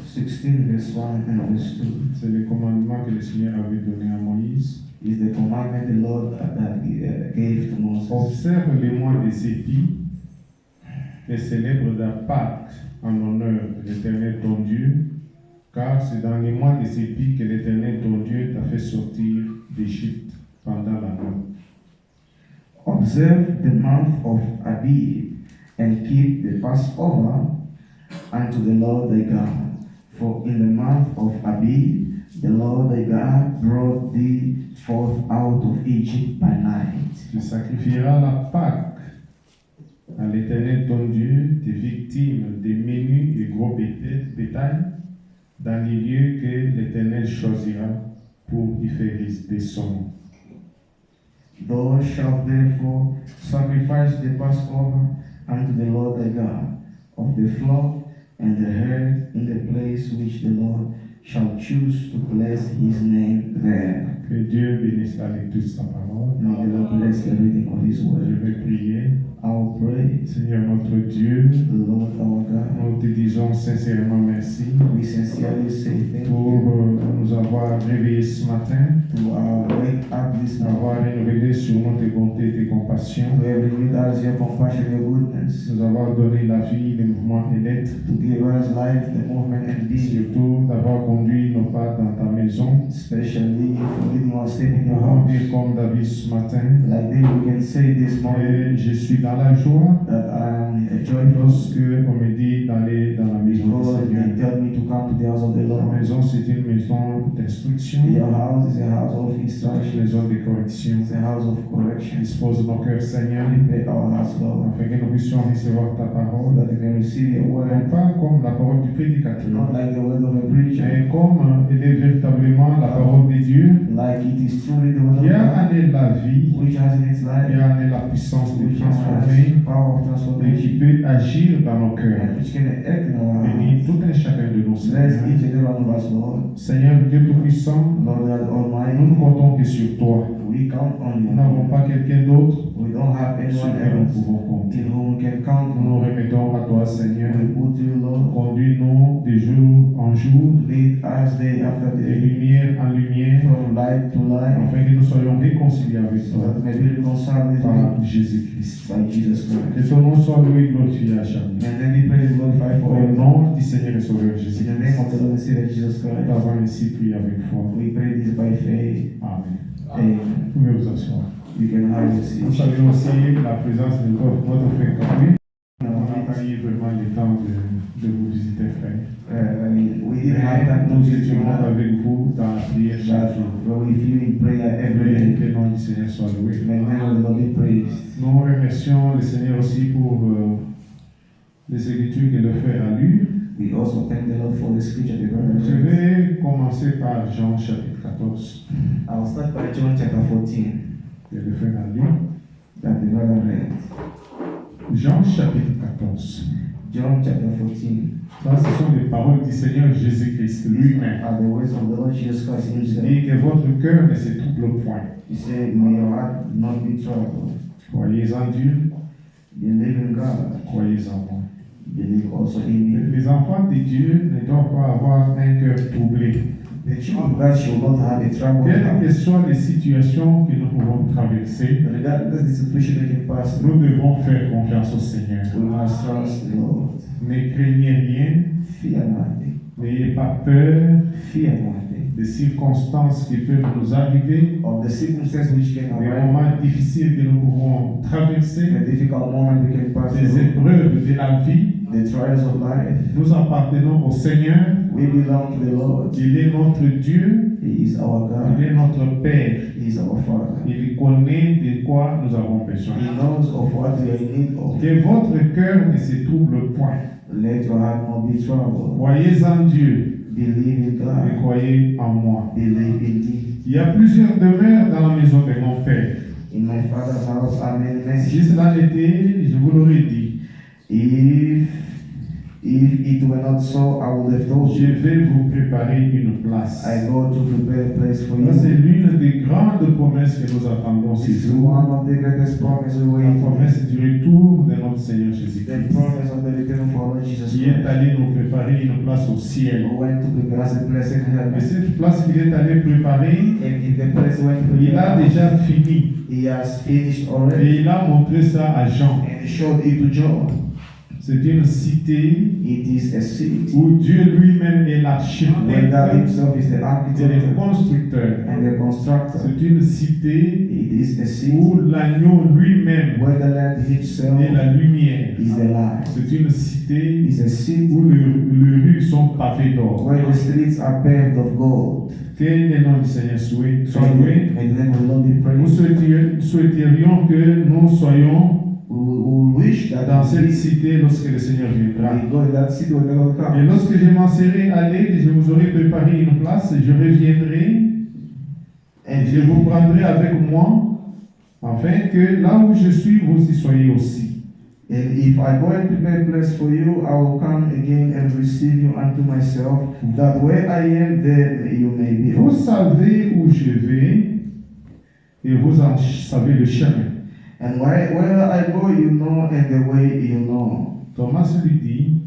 16, verse 1 and verse 2 C'est le commandement que le Seigneur avait donné à Moïse. is the commandment the Lord gave to Moses. Observe les mois des épis et célèbre la Pâque en honneur de l'Éternel ton Dieu, car c'est dans les mois des épis que l'Éternel ton Dieu t'a fait sortir d'Égypte pendant la nuit. Observe the month of Abib and keep the Passover unto the Lord thy God. For in the month of Abib the Lord thy God brought thee forth out of Egypt by night. Tu sacrifieras la Pâque à l'Éternel ton Dieu des victimes des menus et gros bétail dans les lieux que l'Éternel choisira pour y faire résider son nom. Thou shalt therefore sacrifice the Passover unto the Lord thy God of the flock and the herd in the place which the Lord shall choose to bless his name there. Que Dieu bénisse la lecture de sa parole. May the Lord bless the reading of his Je word. vais prier. I'll pray. Seigneur notre Dieu, The Lord our God, nous te disons sincèrement merci we sincerely say thank pour you nous avoir réveillés ce matin, to wake up this avoir morning, renouvelé sur nous tes bontés et tes compassions, to have renewed us your compassion, your goodness, nous avoir donné la vie, le mouvement et l'être, to give us life, the movement and et being, surtout d'avoir conduit nos pas dans ta maison. especially for leading us step in Nous your pouvons house. dire comme David ce matin, Like this, we can say this morning et je suis dans la joie that I am joyful lorsque on me dit d'aller dans la maison du because Seigneur. they tell me to come to the house of the La Lord. maison, c'est une maison d'instruction, Your house is a house of une instruction, maison de correction. it's a house of correction. Dispose nos cœurs, Seigneur, Prepare our hearts, Lord, afin que nous puissions recevoir ta so parole, that we may receive your non word, pas comme la parole du prédicateur, not like the word of a preacher, mais comme elle est véritablement la parole de Dieu, like it is truly the word of qui a God, en elle la vie, which has in its qui life, a en elle la puissance de which has transformer power of et transformation, qui peut agir dans nos cœurs. and which can act in our Bénis hearts. tout un chacun de nous, Bless Seigneur. each and every one of us, Lord. Seigneur Dieu Tout-Puissant, Lord God nous ne Almighty, comptons que sur toi. we count on Nous you. n'avons pas quelqu'un d'autre We don't have sur anyone qui nous else pouvons compter. in whom we can count Nous nous on. remettons à toi, Seigneur. We put you, Lord. Conduis-nous de jour en jour, Lead us day after de day, lumière en lumière, from light to light, afin que nous soyons réconciliés avec so toi that we may be reconciled with par you Jésus-Christ. by Jesus Que Christ. ton nom soit loué et glorifié à jamais. And then we praise and glorify Au forever. nom du Seigneur et Sauveur In the name Jésus-Christ. of the Lord and Savior Jesus Nous Christ, avons ainsi prié avec foi. we pray this by faith. Amen. Amen. Vous pouvez vous asseoir. You can have your Nous seat. saluons aussi la présence de notre frère Camille. On Now, n'a pas eu vraiment le temps de vous visiter, frère. we didn't have that Nous to visit étions you, avec vous dans la prière chaque but jour. we're with you in prayer every day. Que le nom du Seigneur soit loué. May the name of the Lord be praised. Nous remercions le Seigneur aussi pour les écritures que le frère a lues. We also thank the Lord for the scripture the brother Je read. vais commencer par Jean chapitre 14, I'll start by John chapter 14 que le frère a lu. that the brother read. Jean chapitre 14. John chapter 14. Ça, ce sont les paroles du Seigneur Jésus-Christ lui-même. Are the words of the Lord Jesus Christ Il himself. dit que votre cœur ne se trouble point. He said, may your heart not be troubled. Croyez en Dieu, Believe in God. croyez en moi. Believe also in me. Les enfants de Dieu ne doivent pas avoir un cœur troublé. The children of God should not have a troubled Quelles heart. que soient les situations que nous pouvons traverser, Regardless of the situation we can pass nous through, devons faire confiance au Seigneur. we must trust the Lord. Ne craignez rien, Fear nothing. N'ayez pas peur Fear nothing. des circonstances qui peuvent nous arriver, Of the circumstances which can des arise, moments difficiles que nous pouvons traverser, the difficult moment we can pass des through, épreuves de la vie. the trials of life. Nous appartenons au Seigneur. We belong to the Lord. Il est notre Dieu. He is our Il God. est notre Père. He is our Father. Il connaît de quoi nous avons besoin. He knows of what we are in need of. Que votre cœur ne se trouble point. Let your heart not be troubled. Croyez en Dieu Believe in et God. croyez en moi. Believe in me. Il y a plusieurs demeures dans la maison de mon Père. In my Father's house are many Si mansions. cela l'était, je vous l'aurais dit. If it were not so, I would have told Je you. vais vous préparer une place. I go to prepare a place for Ça, c'est you. l'une des grandes promesses que nous attendons This ce is jour. one of the greatest promises we La wait for. promesse du retour de notre Seigneur The Jésus-Christ, promise of the return of our Lord Jesus qui est Christ. allé nous préparer une place au ciel. Who went to prepare us a place in Et heaven. cette place qu'il est allé préparer, And in the place went to il a prepare, déjà fini. he has finished already. Et il a montré ça à Jean. And he showed it to John. C'est une cité It is a city où Dieu lui-même est where God l'architecte himself is the et le architect constructeur. and the constructor. C'est une cité It is a city où l'agneau lui-même where the Lamb himself est la lumière. is the light. C'est une cité It is a city où les rues sont pavées d'or. where the streets are paved of gold. Que le nom du Seigneur soit loué. May the name of the Lord be Nous praised. souhaiterions que nous soyons We wish that dans cette cité lorsque le Seigneur viendra. we go in that city when the Lord Et comes. lorsque je m'en serai allé, je vous aurai préparé une place, je reviendrai et And je vous prendrai avec moi, afin que là où je suis, vous y soyez aussi. if I go and prepare a place for you, I will come again and receive you unto myself, that where I am, there you may be Vous also. savez où je vais et vous en savez le chemin. And where I go, you know, and the way you know. Thomas lui dit,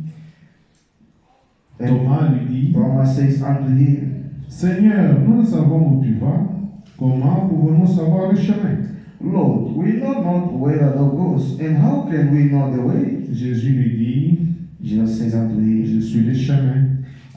And Thomas lui dit, Thomas says unto him, Seigneur, nous savons où tu vas, comment pouvons-nous savoir le chemin? Lord, we know not where thou goest, and how can we know the way? Jésus lui dit, Jesus says unto him, je suis le chemin,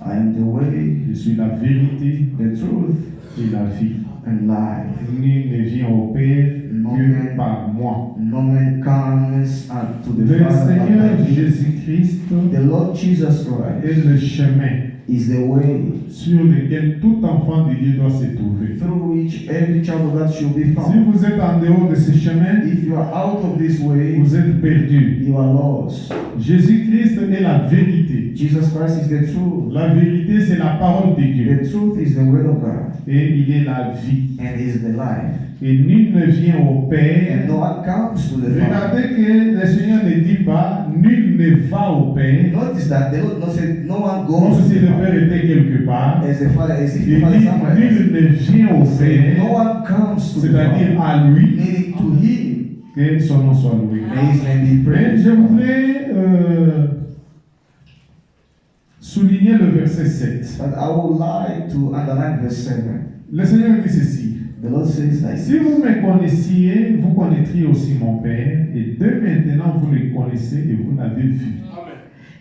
I am the way, je suis la vérité the truth, et la vie. and life. Nul ne vient au Père No que man, par moi. no man comes unto the Le Father but Seigneur by me. Jésus-Christ The Lord Jesus est Christ le chemin is the way sur lequel tout enfant de Dieu doit se trouver. through which every child of God should be Si found. vous êtes en dehors de ce chemin, If you are out of this way, vous êtes perdu. you are lost. Jésus-Christ est la vérité. Jesus Christ is the truth. La vérité, c'est la parole de Dieu. The truth is the word of God, Et il est la vie. and is the life. Et nul ne vient au And Père. no one comes to the Father. Regardez que le Seigneur ne dit pas, nul ne va au Père. Notice that the Lord not said no one Comme goes si to le the Père Father. était quelque part. As the Father, as if Il the Father dit, is somewhere else. nul ne vient au Say, no Père. one comes to the C'est-à-dire Father. à lui, Meaning to Him. que son nom soit loué. May His name be Mais praised. je voudrais souligner le verset 7. But I would like to underline verse 7. Le Seigneur dit ceci. The Lord says like Si vous me connaissiez, vous connaîtriez aussi mon Père, et de maintenant vous le connaissez et vous l'avez vu.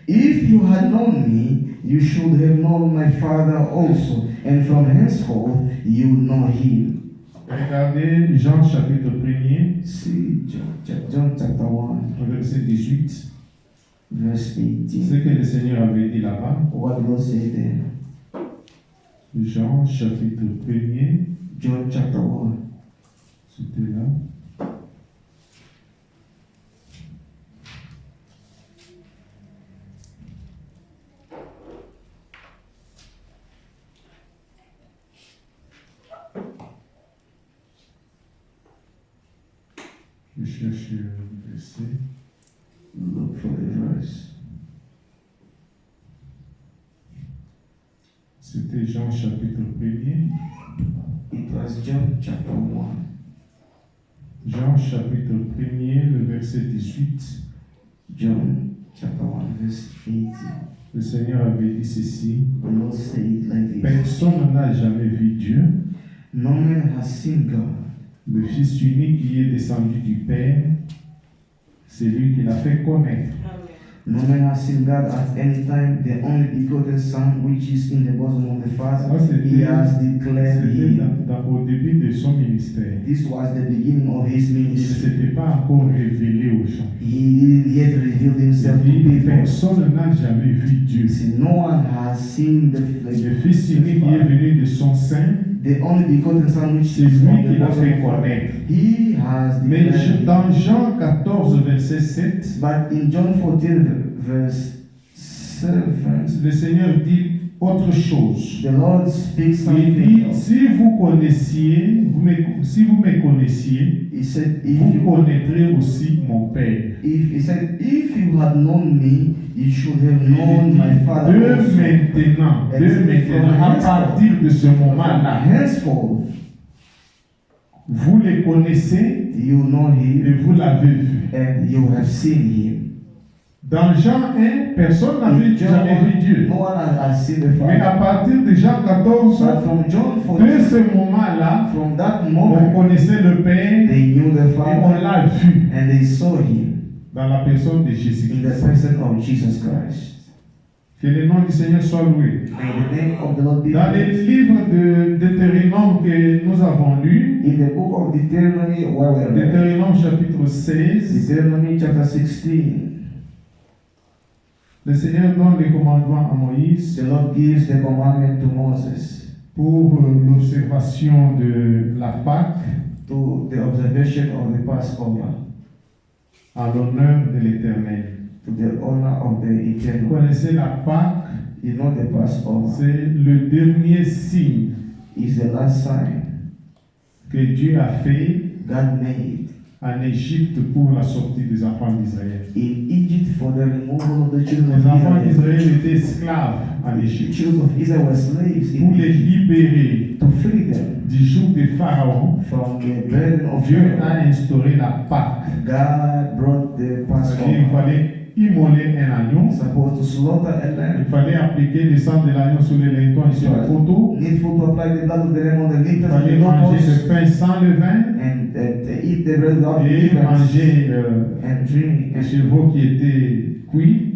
If you had known me, you should have known my Father also, and from henceforth you know him. Regardez Jean chapitre 1er, See John chapter 1, verset 18. verse Ce 18. que le Seigneur avait dit là-bas. What God said there? Jean chapitre 1er, John chapter 1. c'était là. Je cherche le verset. Look for the verse. C'était Jean chapitre 1er. It was John chapter 1. Jean chapitre 1er, le verset 18. John chapter 1, verse 18. Le Seigneur avait dit ceci. The Lord said like this. Personne n'a jamais vu Dieu. No man has seen God. Le Fils unique qui est descendu du Père, c'est lui qui l'a fait connaître. No man has seen God at any time, the only begotten Son, which is in the bosom of the Father. Ça, He has declared c'était him. au début de son ministère. This was the beginning of his Il ne ministry. s'était pas encore révélé aux gens. He didn't yet reveal himself to Il dit, people. personne n'a jamais vu Dieu. See, no one has seen the Le Fils unique qui est venu de son sein, the only begotten Son, which c'est is lui on qui the l'a bosom fait of the Father. connaître. He has Mais declared. dans Jean 14, verset 7, But in John 14, verse 7, le Seigneur dit autre chose. the Lord speaks Il something dit, else. si vous me connaissiez, He said, vous connaîtrez aussi mon Père. if you had known me, you should have known my Father De also. maintenant, à partir de ce moment-là, Henceforth, vous les connaissez you know et him vous l'avez vu. and you have seen him. Dans Jean 1, personne n'avait In John jamais vu 1, Dieu. no one has seen the Mais à Father. partir de Jean 14, But from John de 14, ce moment-là, from that on moment, connaissait le Père they knew the et on Father l'a vu and they saw him dans la personne de in the Jésus-Christ. person of Jesus Christ. Que le nom du Seigneur soit loué. May the name of the Lord be Dans les praised. livres de Deutéronome que nous avons lus, In the book of Deuteronomy, where we are read, Deutéronome chapitre 16, Deuteronomy chapter 16, le Seigneur donne les commandements à Moïse the Lord gives the commandment to Moses pour l'observation de la Pâque to the observation of the Passover, à l'honneur de l'Éternel. to the honor of the Vous eternal. connaissez la Pâque, You know the Passover c'est le dernier signe is the last sign que Dieu a fait God made en Égypte pour la sortie des enfants d'Israël. in Egypt for the removal of the children Les enfants of Israel. d'Israël étaient esclaves en The Égypte. children of Israel were slaves Pour in les Egypt. libérer To free them du joug de Pharaon, from the burden of Dieu a Pharaoh, instauré la Pâque. God brought the C'est-à-dire qu'il Passover. fallait immoler un agneau, Supposed to slaughter a il lamb. fallait appliquer le sang de l'agneau sur les linteaux et sur le poteau, Needful to apply the blood of the lamb on the il lintel and fallait the manger doorposts, le pain sans levain and to eat the bread without et leaven, manger and drink les chevaux qui étaient cuits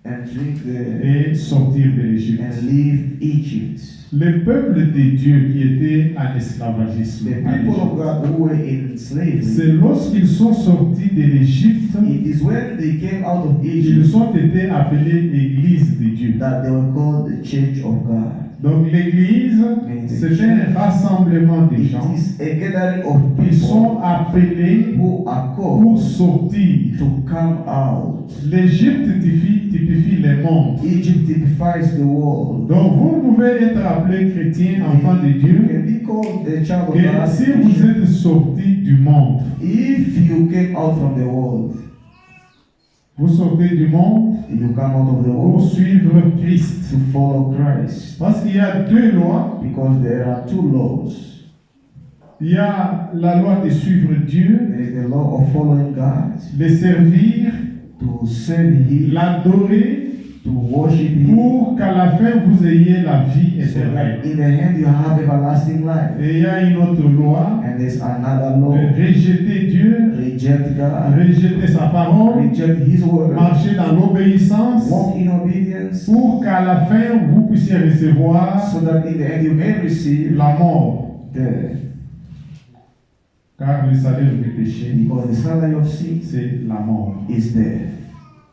the et sortir de l'Égypte. and leave Egypt. Le peuple de Dieu qui était en esclavagisme, The en people of Égypte, God who were in slavery, c'est lorsqu'ils sont sortis de l'Égypte, it is when they came out of ils Egypt ont été appelés Église de Dieu. that they were called the Church of God. Donc l'Église, c'est un rassemblement de It gens is a gathering of qui sont people appelés who are pour called sortir. to come out. L'Égypte typifie le monde. Egypt typifies the world. Donc vous pouvez être appelé chrétien, enfant de You Dieu, can be called a child of et God si vous êtes sorti du monde, if you came out from the world. vous sortez du monde You come out of the pour world suivre Christ. to follow Christ. Parce qu'il y a deux lois. Because there are two laws. Il y a la loi de suivre Dieu, There is the law of following God, le servir, to serve Him, l'adorer, to worship Him, pour qu'à la fin vous ayez la vie so éternelle. that in the end you have everlasting life. Et il y a une autre loi, And there's another law. rejeter Dieu, Reject God, rejeter sa parole, reject His word, marcher dans l'obéissance, walk in obedience, pour qu'à la fin vous puissiez recevoir so that in the end you may receive la mort. death. Car le salaire du péché, Because the salary of sin c'est la mort. is death.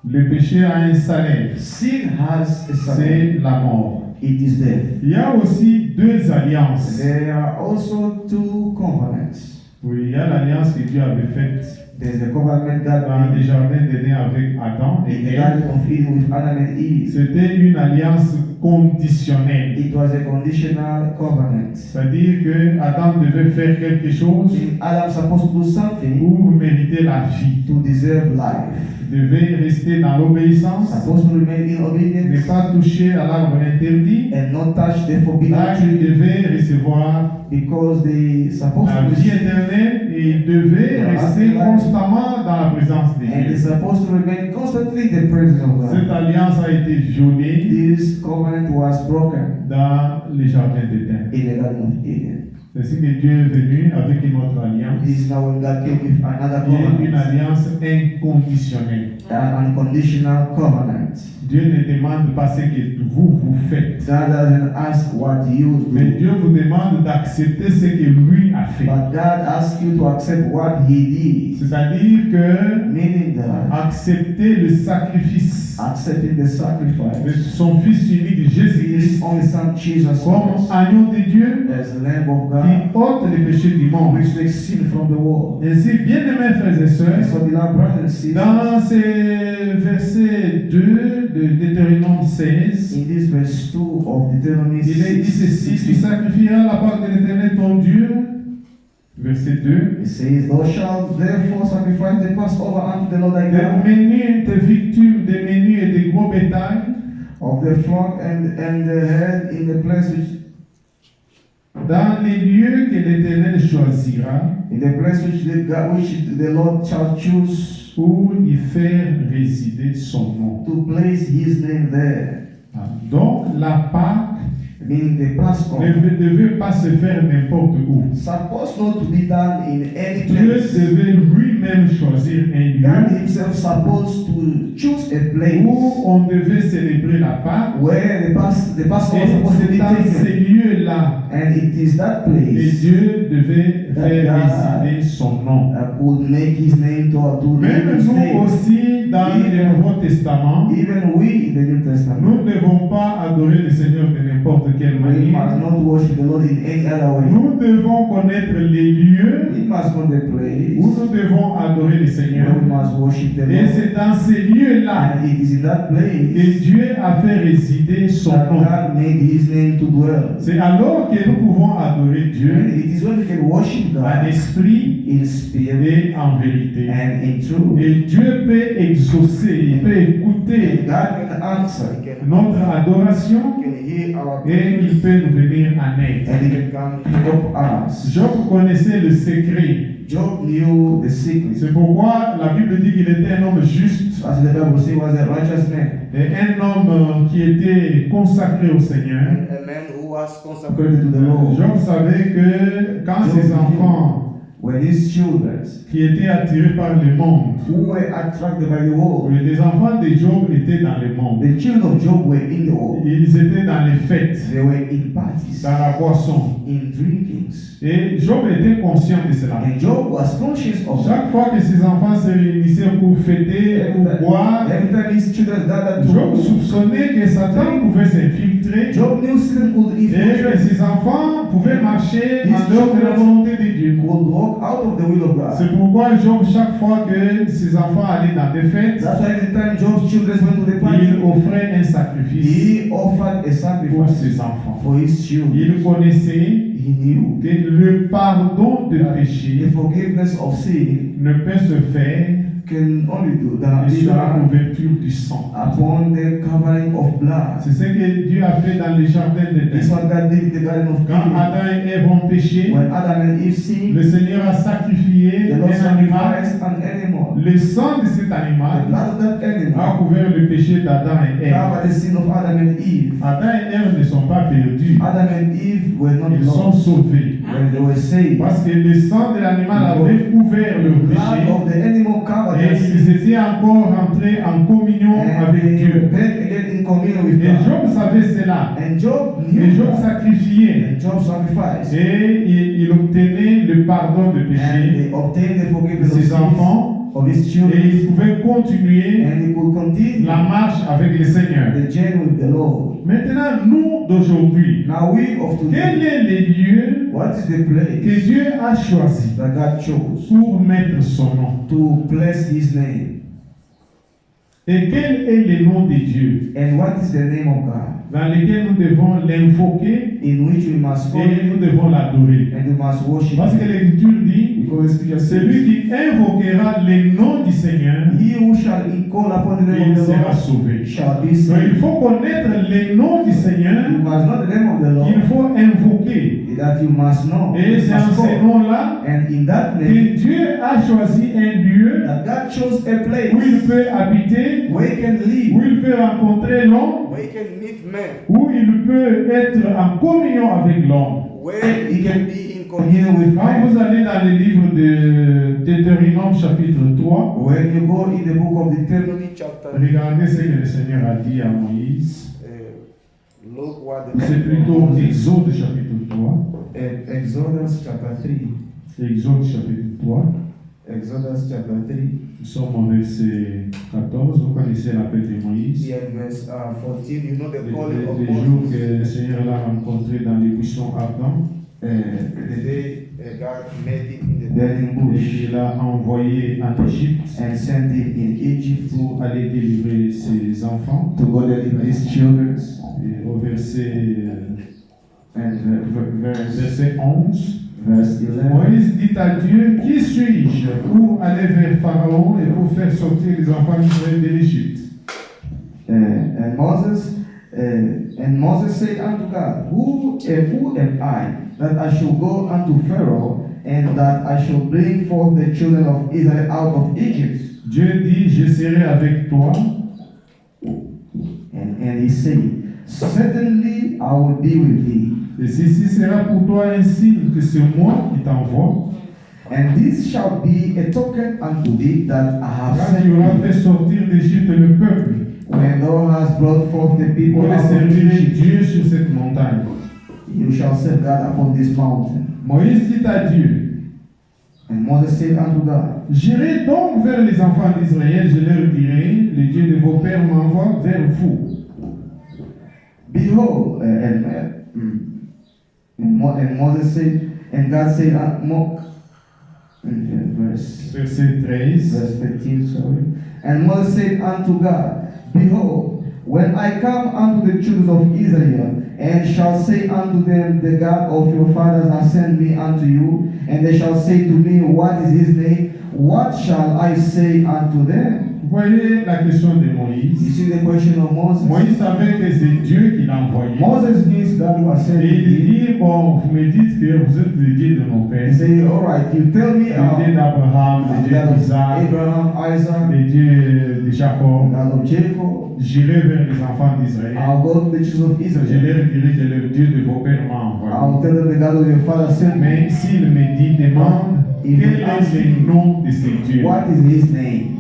Le péché a un salaire, Sin has a salary. c'est la mort. It is death. Il y a aussi deux alliances. There are also two covenants. Oui, il y a l'alliance que Dieu avait faite There's the covenant God dans made le jardin d'Éden avec Adam in et the Ève. Garden of Eden with Adam and Eve. C'était une alliance conditionnelle. It was a conditional covenant. C'est-à-dire que Adam devait faire quelque chose Adam supposed to do something pour mériter la vie. to deserve life. Il devait rester dans l'obéissance, Supposed to remain in ne obedience pas toucher à l'arbre interdit. and not touch the forbidden Là, il tree devait recevoir because they supposed la to vie receive éternelle Et il devait rester constamment dans la présence de And Dieu. is supposed to remain constantly in the presence of Cette God. alliance a été violée This covenant was broken dans les jardins d'Éden. in the Garden of Eden. C'est ainsi que Dieu est venu avec une autre alliance, This is now when God came with another qui est une covenant, alliance inconditionnelle. an unconditional covenant. Dieu ne demande pas ce que vous faites, God doesn't ask what you mais do, Dieu vous demande d'accepter ce que lui a fait. but God asks you to accept what He did, C'est-à-dire que meaning that accepter le sacrifice accepting the de sacrifice son Fils unique His Jésus-Christ only Son Jesus comme Christ agneau de Dieu as the Lamb of qui God, ôte les péchés du monde. which takes sin from the world. Ainsi, bien-aimés frères et sœurs, So, beloved brothers and sisters, dans ces versets 2 de Deutéronome 16, in this verse 2 of Deuteronomy il est dit ceci: tu 6, sacrifieras la part de l'Éternel ton Dieu. Verset 2. it says, Thou shalt therefore sacrifice the Passover unto the Lord thy Des God, menus, des victimes, des menus et des gros bétail, of the flock and the head in the place dans les lieux que l'Éternel choisira which the Lord shall choose pour y faire résider son nom. to place His name there. Donc, la Pâque Meaning the ne Passover devait pas se faire n'importe où. supposed not to be done in any Dieu place. devait lui-même choisir un God lieu Himself supposed to choose a place où on devait célébrer la Pâque. where the Passover was Et supposed to be c'est dans taken. ces lieux-là And it is that que place Dieu devait faire résider son nom. that would make His name to Même His nous name. aussi, dans le Nouveau Testament, Even we in the New nous Testament, ne devons pas adorer le Seigneur de n'importe quelle we must manière. not worship the Lord in any other way. Nous devons connaître les lieux We must know the où place nous devons adorer le Seigneur. where we must worship the Et Lord. c'est dans ces lieux-là And it is in that que place Dieu a fait résider son that nom. God made His name to dwell. C'est alors que nous pouvons adorer And Dieu it is when we can worship en God esprit in spirit et en vérité. and in truth. Et Dieu peut exaucer, il peut écouter God can answer, He can notre adoration hear our et prayers, il peut nous venir en aide. and He can come to help us. Job connaissait le secret. Job knew the secret. C'est pourquoi la Bible dit qu'il était un homme juste As the Bible says, he was a righteous man, et un homme qui était consacré au Seigneur. a man who was consecrated to the Lord. Job savait que quand ses enfants When his children, qui étaient attirés par le monde, who were attracted by the world, les enfants de Job étaient dans le monde. the children of Job were in the world. Ils étaient dans les fêtes, They were in parties, dans la boisson. in drinkings. Et Job était conscient de cela. And Job was conscious of that. Chaque fois que ses enfants se réunissaient pour fêter, pour boire, Every time his children gathered Job to soupçonnait que Satan pouvait s'infiltrer Job knew Satan could et que infiltrate, ses enfants pouvaient marcher en dehors de la volonté de Dieu. could walk out of the will of God. C'est pourquoi Job, chaque fois que ses enfants allaient dans des fêtes, That's why every time Job's children went to the il party, offrait un sacrifice he offered a pour sacrifice ses enfants. for his children. Il connaissait He knew que le pardon de the péché forgiveness of sin ne peut se faire can only do que that sur la couverture du sang. upon the covering of blood. C'est ce que Dieu a fait dans le jardin This d'Éden. what God did in the Garden of Quand Eden. Adam et Ève ont péché, When Adam and Eve sinned, le Seigneur a sacrifié the Lord un animal. sacrificed an animal. Le sang de cet The animal blood of that a animal couvert le péché d'Adam et Ève. covered the sin of Adam and Eve. Adam et Ève ne sont pas perdus. Adam and Eve were not Ils sont lost sauvés. when they were saved. Parce que le sang de l'animal avait couvert The leur blood péché. of the animal covered their Et sin. ils étaient encore rentrés en communion And avec they Dieu. were back again in communion with Et God. Job savait cela. And Job Et knew Job that. sacrifiait. And Job sacrificed. Et il obtenait le pardon de And péché they obtained the de forgiveness of ses sins enfants. of his Et children. il pouvait continuer And he could continue la marche avec le Seigneur. the journey with the Lord. Maintenant, nous d'aujourd'hui, Now we of quel today, est le lieu what is the que place Dieu a choisi that God chose pour mettre son nom? to bless his name? Et quel est le nom de Dieu And what is the name of God dans lequel nous devons l'invoquer in which we must call et him nous devons l'adorer? and we must worship Parce que him? l'Écriture dit, Because the scripture celui says, qui invoquera le nom du Seigneur, he who shall call upon the name il of the sera Lord sauvé. shall be Donc il saved. faut connaître le nom du Seigneur, You must know the name of the il Lord. faut invoquer that you must know. Et You c'est must en go. ces noms-là And in that que name, Dieu a choisi un lieu that God chose a place où il peut habiter, where he can live, où il peut rencontrer l'homme, where he can meet men, où il peut être en communion avec l'homme. where he can be in communion with Quand men. vous allez dans le livre de Deutéronome chapitre 3, When you go in the book of Deuteronomy chapter, regardez ce que le Seigneur a dit à Moïse. look what the C'est plutôt Exode chapitre 3. Exodus chapter 3. C'est Exode chapitre 3. Exodus chapter 3. Nous sommes au verset 14. Vous connaissez l'appel de Moïse. Here in verse 14, you know the Les calling of jours Moses. que le Seigneur l'a rencontré dans les buissons ardents. The day God met him in the burning bush Et il l'a envoyé en Égypte and sent him in Egypt pour aller délivrer ses enfants. to go deliver his children. Et au verset, And verset 11, verse 11. Moïse dit à Dieu, qui suis-je pour aller vers Pharaon et pour faire sortir les enfants d'Israël de l'Égypte? And Moses said unto God, Who am I that I should go unto Pharaoh and that I should bring forth the children of Israel out of Egypt? Dieu dit, je serai avec toi. And he said, Certainly I will be with thee. Et ceci sera pour toi un signe que c'est moi qui t'envoie. And this shall be a token unto thee that I have Quand sent tu auras thee, fait sortir d'Égypte le peuple when thou hast brought forth the people pour les out of servir Egypt, Dieu sur cette montagne. you shall serve God upon this mountain. Moïse dit à Dieu, And Moses said unto God, j'irai donc vers les enfants d'Israël, je leur dirai, le Dieu de vos pères m'envoie vers vous. Behold, and Moses said, and God said, verse Verset 13. 15, sorry. And Moses said unto God, Behold, when I come unto the children of Israel, and shall say unto them, The God of your fathers hath sent me unto you, and they shall say to me, What is his name? What shall I say unto them? Vous voyez la question de You Moïse. see the question of Moses. Moïse savait que c'est Dieu qui l'a envoyé. Moses knew God was Et sending il him. dit, bon, vous me dites que vous êtes le Dieu de nos He pères. said, All right, you tell me Le Dieu d'Abraham, le Dieu God of d'Isaac, Abraham, Isaac, le Dieu de Jacob. God of Jacob. J'irai vers les enfants d'Israël. I'll go to the children of Je Israel. leur dirai que le Dieu de vos pères m'a envoyé. I'll tell them the God of your father sent me. Mais s'il me dit, demande, If quel he est asks le me, nom de ce Dieu? What is his name?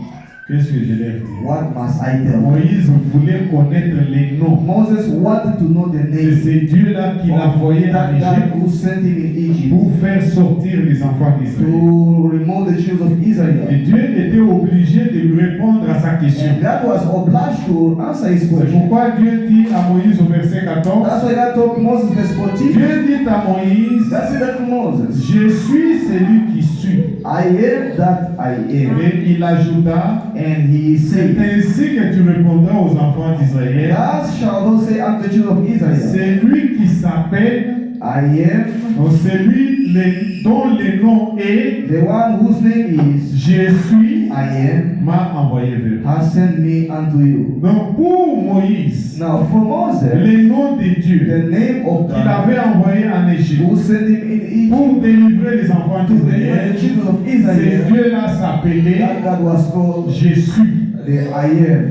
Qu'est-ce que je leur dis? What must I tell them? Moïse voulait connaître les noms Moses wanted to know the de name ces dieux-là qu'il a envoyés of en that God Égypte who sent him in Egypt pour faire sortir les enfants d'Israël. to remove the children of Et Israel. Dieu était obligé de lui répondre à sa question. And God was obliged to answer his C'est question. pourquoi Dieu dit à Moïse au verset 14, That's why God told Moses, verse 14. Dieu dit à Moïse, That's it to Moses. je suis celui qui suis. I am that I am. Et il ajouta, And he c'est said, ainsi que tu répondras aux enfants d'Israël. Thus shall thou say unto the children of Israel, C'est lui qui s'appelle, I am donc c'est lui dont le nom est, the one whose name is je suis, I am, m'a envoyé vers vous. has sent me unto you. Donc pour Moïse, Now for Moses, le nom de Dieu the name of qu'il God avait envoyé en Égypte who sent him in Egypt pour délivrer les enfants to deliver d'Israël, the children of ce Israel, Dieu-là s'appelait that God was called je suis. the I am.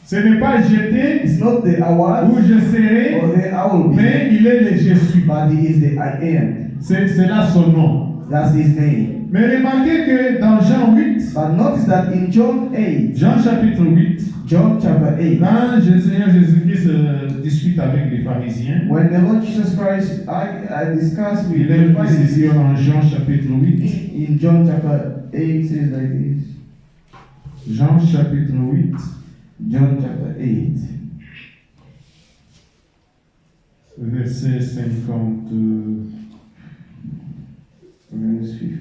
Ce n'est pas j'étais It's not the I was ou je serai, or the I will be, mais il est le je suis. but he is the I am. C'est là son nom. That's his name. Mais remarquez que dans Jean 8, But notice that in John 8, Jean chapitre 8, John chapter 8, quand le Seigneur Jésus-Christ discute avec les pharisiens, when the Lord Jesus Christ, I discussed with il est the Pharisees, ici en Jean chapitre 8. in John chapter 8 says like this. Jean chapitre 8, John chapter 8, verset 50. verse 15.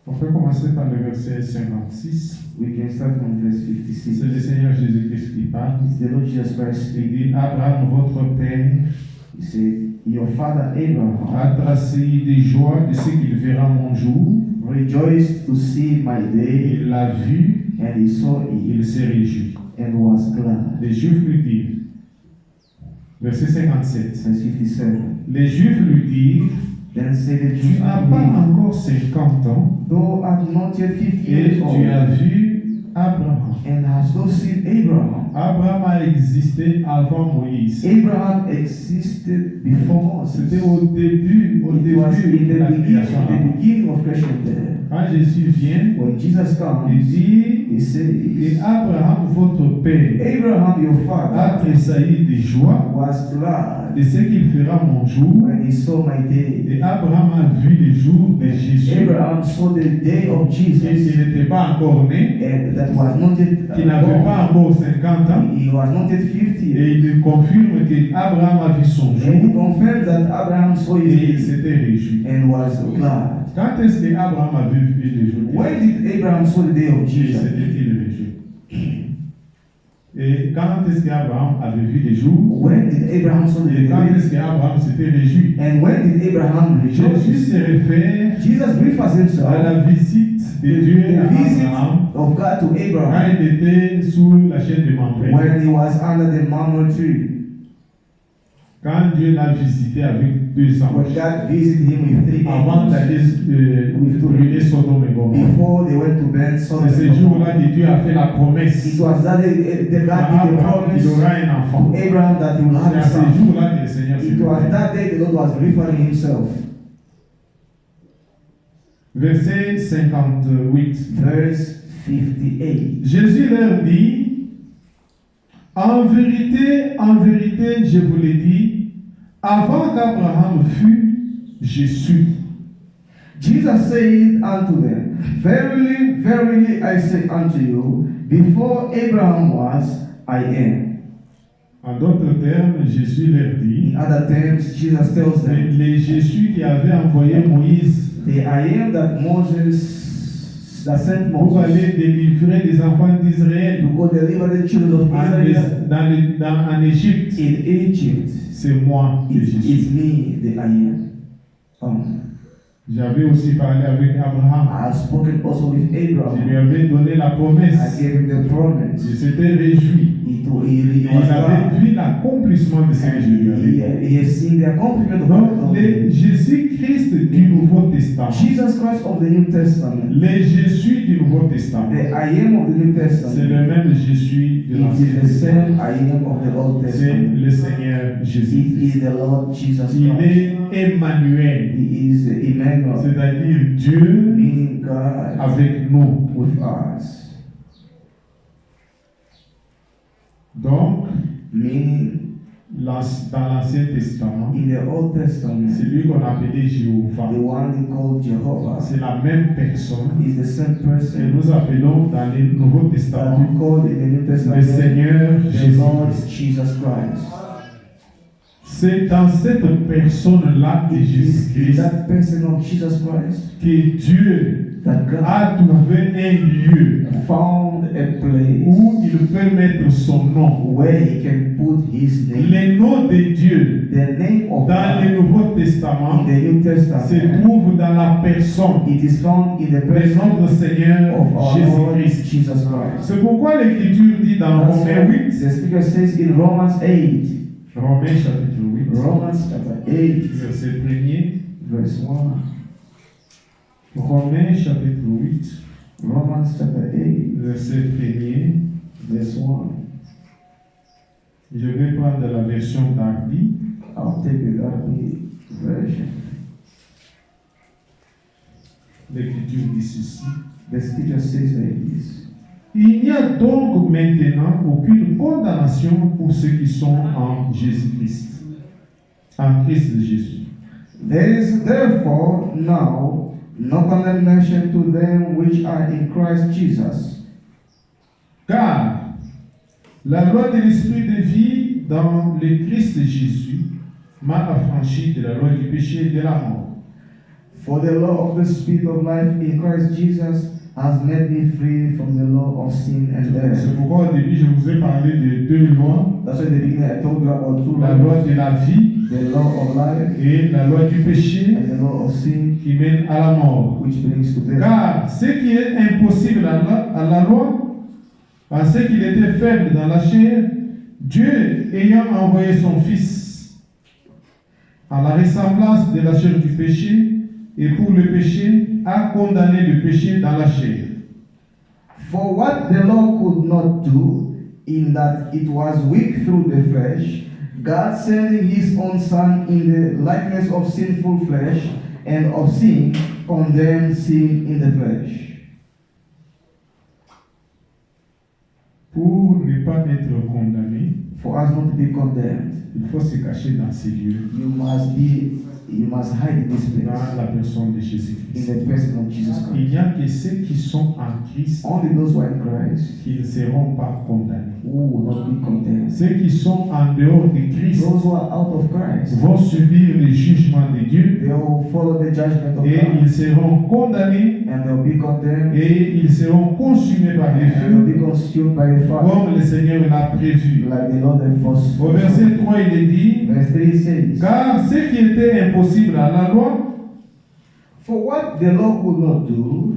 On peut commencer par le verset 56. We can start from verse C'est le 56. Seigneur Jésus-Christ qui parle. It's the Lord Jesus Christ. Il dit, Abraham, votre père, He said, your father Abraham a tracé des joies de ce qu'il verra mon jour. rejoiced to see my day, Il l'a vu, and he saw il it s'est réjoui. and was glad. Les Juifs lui dirent, verset 57, Verse 57. les Juifs lui dirent, Then said the tu Jews n'as unto pas him, encore 50 ans thou art not yet 50 et years tu old, as vu Abraham. and hast thou seen Abraham? Abraham a existé avant Moïse. Abraham existed before C'était Moses. au début It was in de the la beginning, création. of creation there. Quand Jésus vient, When Jesus il comes, dit, he et says, Abraham, votre père, Abraham, your a father, tressailli de joie was glad de ce qu'il fera mon jour. when he saw my day. Et Abraham a vu le jour de Jésus, Abraham saw the day of qui Jesus, n'était pas encore né, and that was not yet qui n'avait born. pas encore 50 ans. He was not yet 50. Et il confirme que Abraham a vu son And he jour confirmed that Abraham saw his et il day s'était réjoui. and was glad. Quand est-ce que Abraham avait vu le jour de When Jésus? did Abraham saw the day of Il Jesus? s'était-il réjoui. Et quand est-ce qu'Abraham avait vu le jour? When did Abraham saw the Et quand day? est-ce qu'Abraham s'était réjoui? And when did Abraham Jésus rejoice? se réfère Jesus refers à himself la visite de Dieu à the visit Abraham of God to quand Abraham il était sous la chaîne de Mamré. when he was under the mulberry tree. Quand Dieu l'a visité avec 2 When anges. God visited him with 3 Avant angels d'aller brûler Sodome et Gomorrhe. before they went to burn Sodom C'est and ce Gomorrah. jour-là que Dieu a fait la promesse. It was that the God À made the Abraham, il promise aura un enfant. to Abraham that he will have C'est à a ce son. jour-là que le Seigneur s'est It was révélé. that day the Lord was referring himself. Verset 58. Verse 58. Jésus leur dit, en vérité, je vous l'ai dit, avant qu'Abraham fût, je suis. Jesus said unto them, Verily, verily, I say unto you, before Abraham was, I am. En d'autres termes, Jésus leur dit, In other terms, Jesus tells them, les Jésus qui avait envoyé Moïse the I am that Moses, that sent pour Moses aller délivrer les enfants d'Israël to go deliver the children of Israel en Égypte, in Egypt. c'est moi que Jésus. It's me, the I am. J'avais aussi parlé avec Abraham. I have spoken also with Je lui Abraham. avais donné la I promesse. gave him the Je promise. s'étais réjoui. He Il was avait glad. vu l'accomplissement de ce que je lui avais dit. He has seen the accomplishment of Donc, God. les Jésus-Christ du Nouveau Testament, Jesus Christ of the New Testament, les Jésus du Nouveau Testament, the I am of the New c'est Testament, le même Jésus de it l'Ancien is the Testament. same I am of the Old C'est Testament. le Seigneur It Jésus. is the Lord Jesus Il Christ. est Emmanuel, He is Emmanuel, c'est-à-dire Dieu meaning God avec nous. with us. Donc, Meaning, dans l'Ancien Testament, in the Old Testament, c'est lui qu'on appelait Jéhovah. the one they called Jehovah C'est la même personne is the same que person nous appelons dans le Nouveau that Testament we call in the New le Testament Seigneur the Lord Jésus. Jesus Christ. C'est dans cette personne-là de It is in Jésus-Christ that person of Jesus Christ que Dieu that God a trouvé un lieu found a place où il peut mettre son nom. where he can put his name. Le nom de Dieu The name of dans God le Nouveau in Testament the New se Testament, trouve dans la personne it is found in the de person notre Seigneur of our Lord Jésus-Christ. Jesus Christ. C'est pourquoi l'Écriture dit dans That's Romains what 8, the speaker says in Romans 8. Romains chapitre 8, Romans chapter 8, verset 1er, verse 1. Romains chapitre 8, Romans chapter 8, verset 1er. verse 1. Je vais prendre la version Darby. I'll take the Darby version. L'Écriture dit ceci. The scripture says like this. Il n'y a donc maintenant aucune condamnation pour ceux qui sont en Jésus-Christ, en Christ Jésus. There is therefore now no condemnation to them which are in Christ Jesus. Car la loi de l'Esprit de vie dans le Christ Jésus m'a affranchi de la loi du péché et de la mort. For the law of the Spirit of life in Christ Jesus has made me free from the law of sin and death. C'est pourquoi au début je vous ai parlé de deux lois. That's why in the beginning I told you about two La loi laws. de la vie the law of life et la loi du péché and the law of sin, qui mène à la mort. which brings to death. Car ce qui est impossible à la loi, à ce qu'il était faible dans la chair, Dieu ayant envoyé son Fils à la ressemblance de la chair du péché, et pour le péché, a condamné le péché dans la chair. For what the law could not do, in that it was weak through the flesh, God sending his own Son in the likeness of sinful flesh, and of sin, condemned sin in the flesh. Pour ne pas être condamné, For us not to be condemned, il faut se cacher dans ces lieux, you must hide in this place, dans la personne de in Jésus-Christ. the person of Jesus Il Christ. n'y a que ceux qui sont en Christ Only those who are in Christ qui ne seront pas condamnés. who will not be condemned. Ceux qui sont en dehors de Christ Those who are out of Christ, vont subir le jugement de Dieu they will follow the judgment of et God, ils seront condamnés and they will be condemned, et ils seront consumés par les and they will feux be consumed by the fire, comme le Seigneur l'a prévu. like the Lord had Au foreseen. verset 3, il est dit, Verse 3 says, car ce qui était impossible à la loi, for what the law could not do,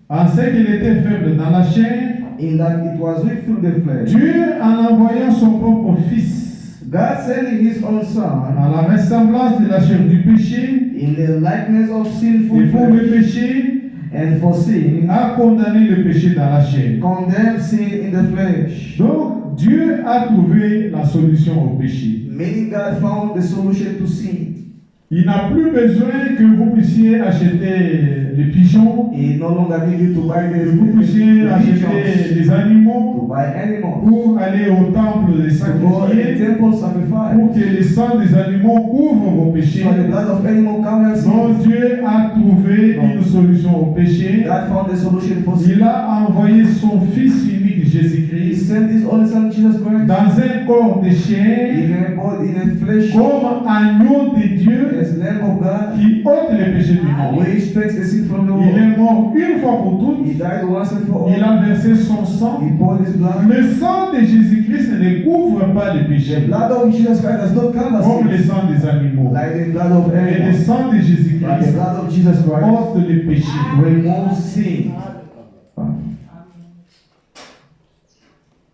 en ce qu'il était faible dans la chair, in that it was weak through the flesh, Dieu, en envoyant son propre Fils God sending his own Son à la ressemblance de la chair du péché in the likeness of et sinful pour le flesh, péché, and for sin, a condamné le péché dans la chair. condemned sin in the flesh. Donc, Dieu a trouvé la solution au péché. Meaning God found the solution to sin. Il n'a plus besoin que vous puissiez acheter les pigeons, He no longer need you to buy que vous puissiez the acheter pigeons, les to animaux buy animals, pour aller au temple de to go to the sacrifier, temple sacrifice. pour que le sang des animaux couvre vos péchés. So the blood of animal covers Non, sin. Dieu a trouvé une solution au péché. God found the solution for Il sin. a envoyé son Fils unique He Jésus-Christ sent his only Son Jesus Christ dans un corps de chair in a body, in a flesh, comme agneau de Dieu as Lamb of God, qui ôte les péchés du monde. which takes the sin from the Il world. est mort une fois pour toutes. He died once and for Il all. a versé son sang. He poured his blood. Le sang de Jésus-Christ ne couvre pas les The péchés blood of Jesus Christ does not cover comme le sin sang des animaux. like the blood of Et le animals. sang de But the Jésus-Christ blood of Jesus Christ ôte les péchés. removes sin.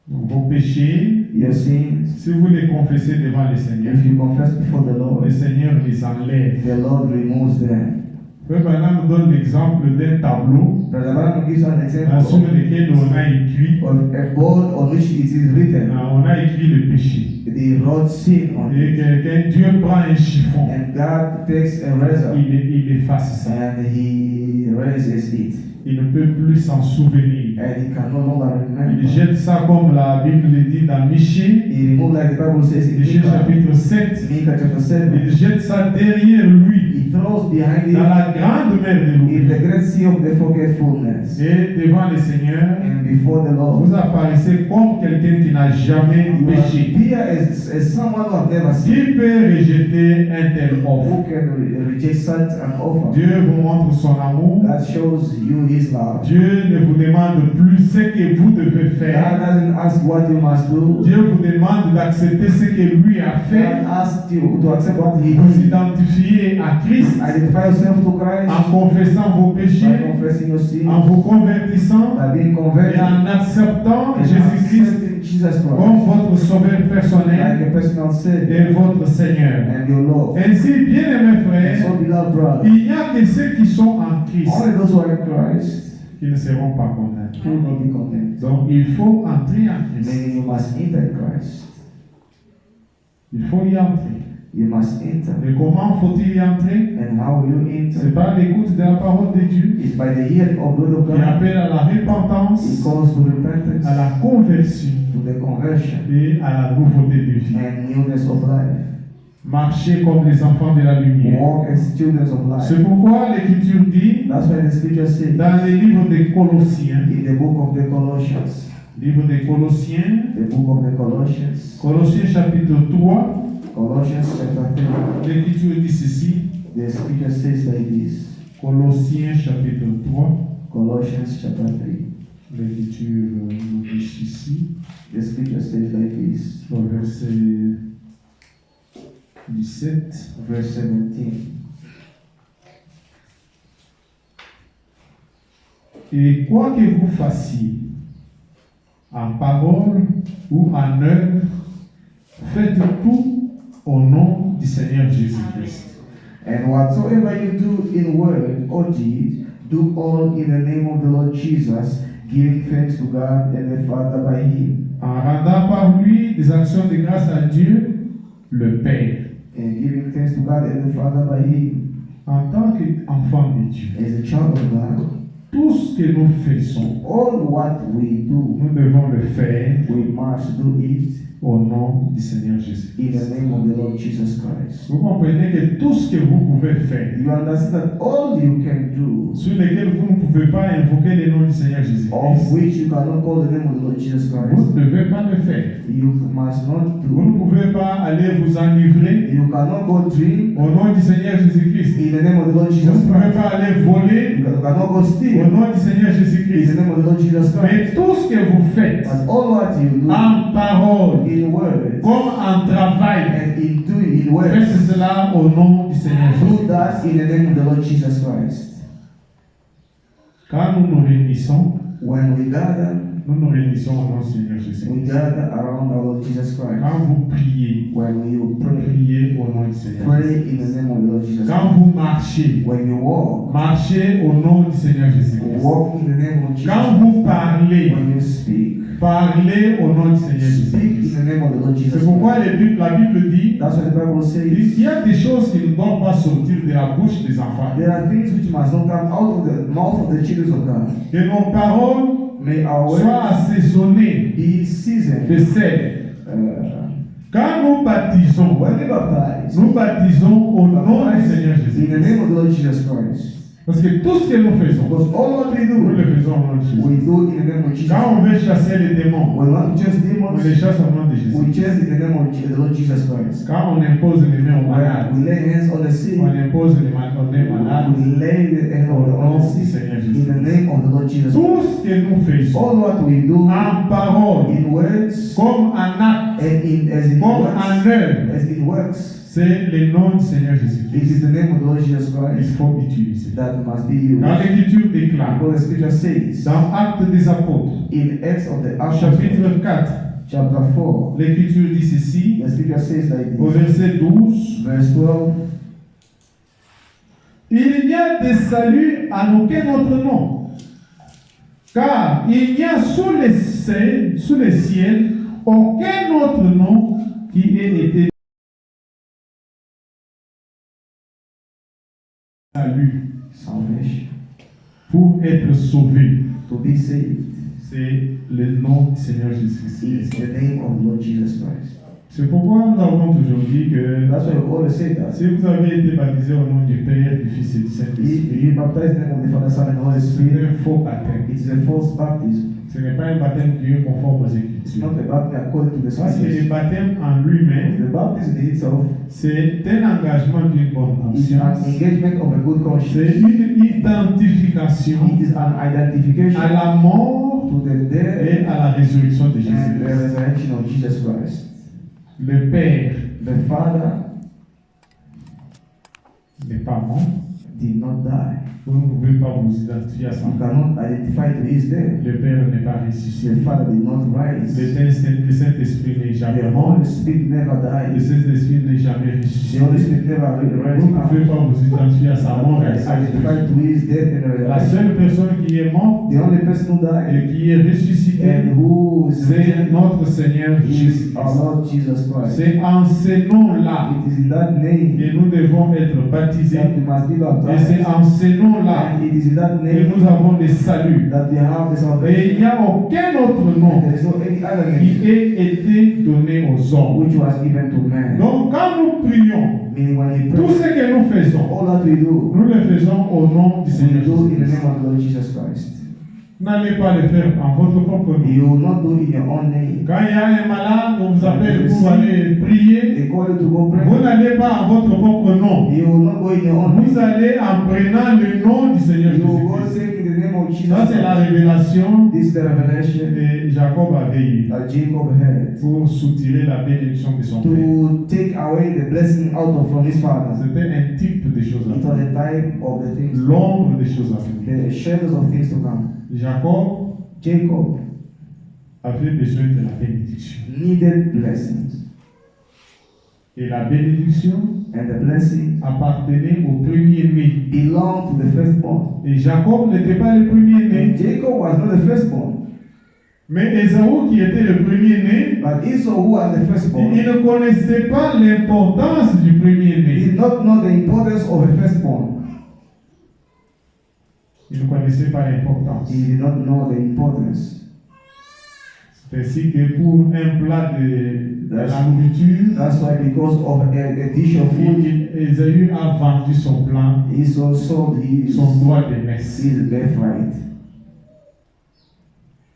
Donc, vos péchés, Your sins, si vous les confessez devant le Seigneur, if you confess before the Lord, le Seigneur les enlève. the Lord removes them. Frère Branham nous donne l'exemple d'un tableau Brother Branham gives an example sur lequel on a écrit, of a board on which it is written, on a écrit le péché. they wrote sin on Et it. que Dieu prend un chiffon, And God takes a razor il efface ça. and he raises it. Il ne peut plus s'en souvenir. And he can no longer Il remember. jette ça comme la Bible le dit dans Michée, He removed, like the Bible says in Michée Micah, chapitre 7. Micah chapter 7. Il jette ça derrière lui, He throws behind dans him la grande mer de in l'oubli. the great sea of the forgetfulness. Et devant le Seigneur, And before the Lord, vous apparaissez comme quelqu'un qui n'a jamais you péché. appear as someone who has never sinned. Qui peut rejeter un tel offre? Who can reject such an offer? Dieu vous montre son amour. God shows you his love. Dieu ne vous demande plus ce que vous devez God faire. doesn't ask what you must do. Dieu vous demande d'accepter ce que lui a God fait. asks you to accept what he Vous did. identifier à Christ Identify yourself to en Christ confessant vos by péchés, confessing your sins, en vous convertissant by being et converted, en acceptant and Jésus-Christ accepting Jesus comme Christ votre sauveur personnel like a personal Savior et votre Seigneur. and your Lord. Ainsi, bien-aimés And frères, so, beloved brother, il n'y a que ceux qui sont en Christ only those who are in Christ qui ne seront pas condamnés. will not be condemned. Donc, il faut entrer en Christ. Meaning you must enter in Christ. Il faut y entrer. You must enter. Et comment faut-il y entrer? And how will you C'est enter? par l'écoute de la parole de Dieu It's by the hearing of the word of qui God. appelle à la It repentance, calls to repentance, à la conversion to the conversion et à la nouveauté de vie. and newness of life. Marcher comme les enfants de la lumière. Walk as students of life. C'est pourquoi l'Écriture dit That's why the scripture says dans le livre des Colossiens, in the book of the Colossians, livre des Colossiens, the book of the Colossians, Colossiens chapitre 3, Colossians chapter 3, l'Écriture dit ceci, the scripture says like this. Colossiens chapitre 3, Colossians chapter 3, l'Écriture nous dit ceci, the scripture says like this. au verset 17. verse 17. Et quoi que vous fassiez, en parole ou en œuvre, faites tout au nom du Seigneur Jésus-Christ. And whatsoever you do in word or deed, do all in the name of the Lord Jesus, giving thanks to God and the Father by Him. En rendant par lui des actions de grâce à Dieu, le Père. And giving thanks to God and the Father by Him. En tant qu'enfant de Dieu, As a child of God, tout ce que nous faisons, all what we do, nous devons le faire we must do it au nom du Seigneur in Jésus-Christ. the name of the Lord Jesus Christ. Vous comprenez que tout ce que vous pouvez faire, You understand that all you can do, sur lesquels vous ne pouvez pas invoquer le nom du Seigneur of Jésus-Christ, which you cannot call the name of the Lord Jesus vous Christ, ne devez pas le faire. you must not Vous ne do. pouvez pas aller vous enivrer You cannot go drink au nom du Seigneur Jésus-Christ. in the name of the Lord Vous Jesus ne pouvez Christ. pas aller voler You cannot go au steal nom du Seigneur in Jésus-Christ. the name of the Lord Jesus Christ. Mais tout ce que vous faites, But all what you do en parole, in words comme en travail, and in doing in words, faites cela au nom du Seigneur do Jésus-Christ. that in the name of the Lord Jesus Christ. Quand nous nous réunissons, When we gather, nous nous réunissons au nom du Seigneur we Jésus-Christ. gather around our Lord Jesus Christ. Quand vous priez, When you pray, priez au nom du Seigneur pray Jésus-Christ. in the name of the Lord Jesus Quand Christ. vous marchez, When you walk, marchez au nom du Seigneur Jésus-Christ. walk in the name of Jesus Quand Christ. vous parlez, When you speak, parlez au nom du Seigneur speak in Jésus-Christ. the name of the Lord Jesus C'est pourquoi Christ. la Bible dit That's what the Bible says. il y a des choses qui ne doivent pas sortir de la bouche des enfants. There are things which must not come out of the mouth of the children of God. Que nos paroles May our soient words assaisonnées be seasoned. de sel. Quand nous baptisons, When we baptize, nous baptisons au nom du Seigneur in the Jésus. name of the Lord Jesus Christ. Parce que tout ce que nous faisons, Because all what we nous do, le faisons au nom de Jésus. we do in the name of Jesus. Quand on veut chasser les démons, When we want to chase on demons, les chasse au nom de Jésus. we chase in the name of the Lord Jesus Christ. Quand on impose les mains aux malades, We lay hands on the sick. on impose les mains aux malades We lay the hands au on nom the du sick Seigneur in the Jésus. name of the Lord Jesus Christ. Tout ce que nous faisons, All what we do en parole, in words comme en acte, and as in comme works, en œuvre, as in works, c'est le nom du Seigneur it Jésus-Christ. is the name of the Lord Jesus Il Christ faut utiliser. that must be used. Quand l'Écriture déclare, Because the scripture says dans Actes des Apôtres, in Acts of the Apostles, chapitre 4, chapter 4, l'Écriture dit ceci, the scripture says like au this, verset 12, verse 12, il n'y a de salut en aucun autre nom, car il n'y a sous les ciels aucun autre nom qui ait été salut salvation, pour être sauvé. to be saved. C'est le nom du Seigneur It's Jésus-Christ. the name of the Lord Jesus Christ. C'est pourquoi nous avons toujours dit que That's why we always say that. si vous avez été baptisé au nom du Père, du Fils et du If Saint-Esprit, you baptize in the name of the Father, Son, and Holy c'est Spirit, un faux baptême. it is a false baptism. Ce n'est pas un baptême qui est conforme aux It's Écritures. not a baptism according to the Parce que le scriptures. baptême en lui-même, The baptism in itself c'est un engagement d'une bonne is an conscience. engagement of a good C'est conscience. une identification It is an identification à la mort to the death et à la résurrection de and the Jésus. resurrection of Jesus Christ. Le Père The Father n'est pas mort. did not die. Vous ne pouvez pas vous identifier à ça. You cannot identify to his death. Le Père n'est pas ressuscité. The Father did not rise. Le Saint-Esprit n'est jamais The mort. Holy Spirit never Le died. Saint-Esprit n'est jamais The ressuscité. Holy Spirit never Vous rose ne up. pouvez pas vous identifier à sa mort et à sa Identify résurrection. to his death and La resurrection. seule personne qui est morte The only person who died et qui est ressuscitée, and who is c'est risen notre Seigneur is Jésus-Christ. our Lord Jesus Christ. C'est en ce nom-là It is in that name que nous devons être baptisés. that we must be Et baptized. c'est en ce nom-là And it is in that que name nous avons le salut. that we have the Et salvation. il n'y a aucun autre nom There is no any other name qui ait été donné aux hommes. which was given to man. Donc quand nous prions, Meaning when we tout pray, ce que nous faisons, all that we do, nous le faisons au nom du we Seigneur do in the Jésus-Christ. name of the Lord Jesus Christ. N'allez pas le faire en votre propre nom. You will not do it in your own name. Quand il y a un malade, on vous appelle pour aller prier. They call you to go pray. Vous n'allez pas en votre propre nom. You will not go in your own Vous name. allez en prenant le nom du Seigneur You will go Jésus-Christ. say in the name of Jesus. Ça, c'est la révélation This is the revelation que Jacob avait eue that Jacob had pour soutirer la bénédiction de son père. to take away the blessing out of from his father. C'était un type de choses à It was venir. a type of the things, L'ombre des choses à venir. the shadows of things to come. Jacob Jacob avait besoin de la bénédiction. needed blessings, Et la bénédiction and the blessing appartenait au premier-né. belonged to the firstborn. Et Jacob n'était pas le premier-né. And Jacob was not the firstborn, Mais Ésaü, qui était le premier-né, but Esau, who was the firstborn, il ne connaissait pas l'importance du premier-né. did not know the importance of a firstborn. Il ne connaissait pas l'importance. He did not know the importance. C'est ainsi que pour un plat de la nourriture, That's why, because of a dish of food, Ésaü a vendu son plan, Esau sold his son droit de naissance. birthright.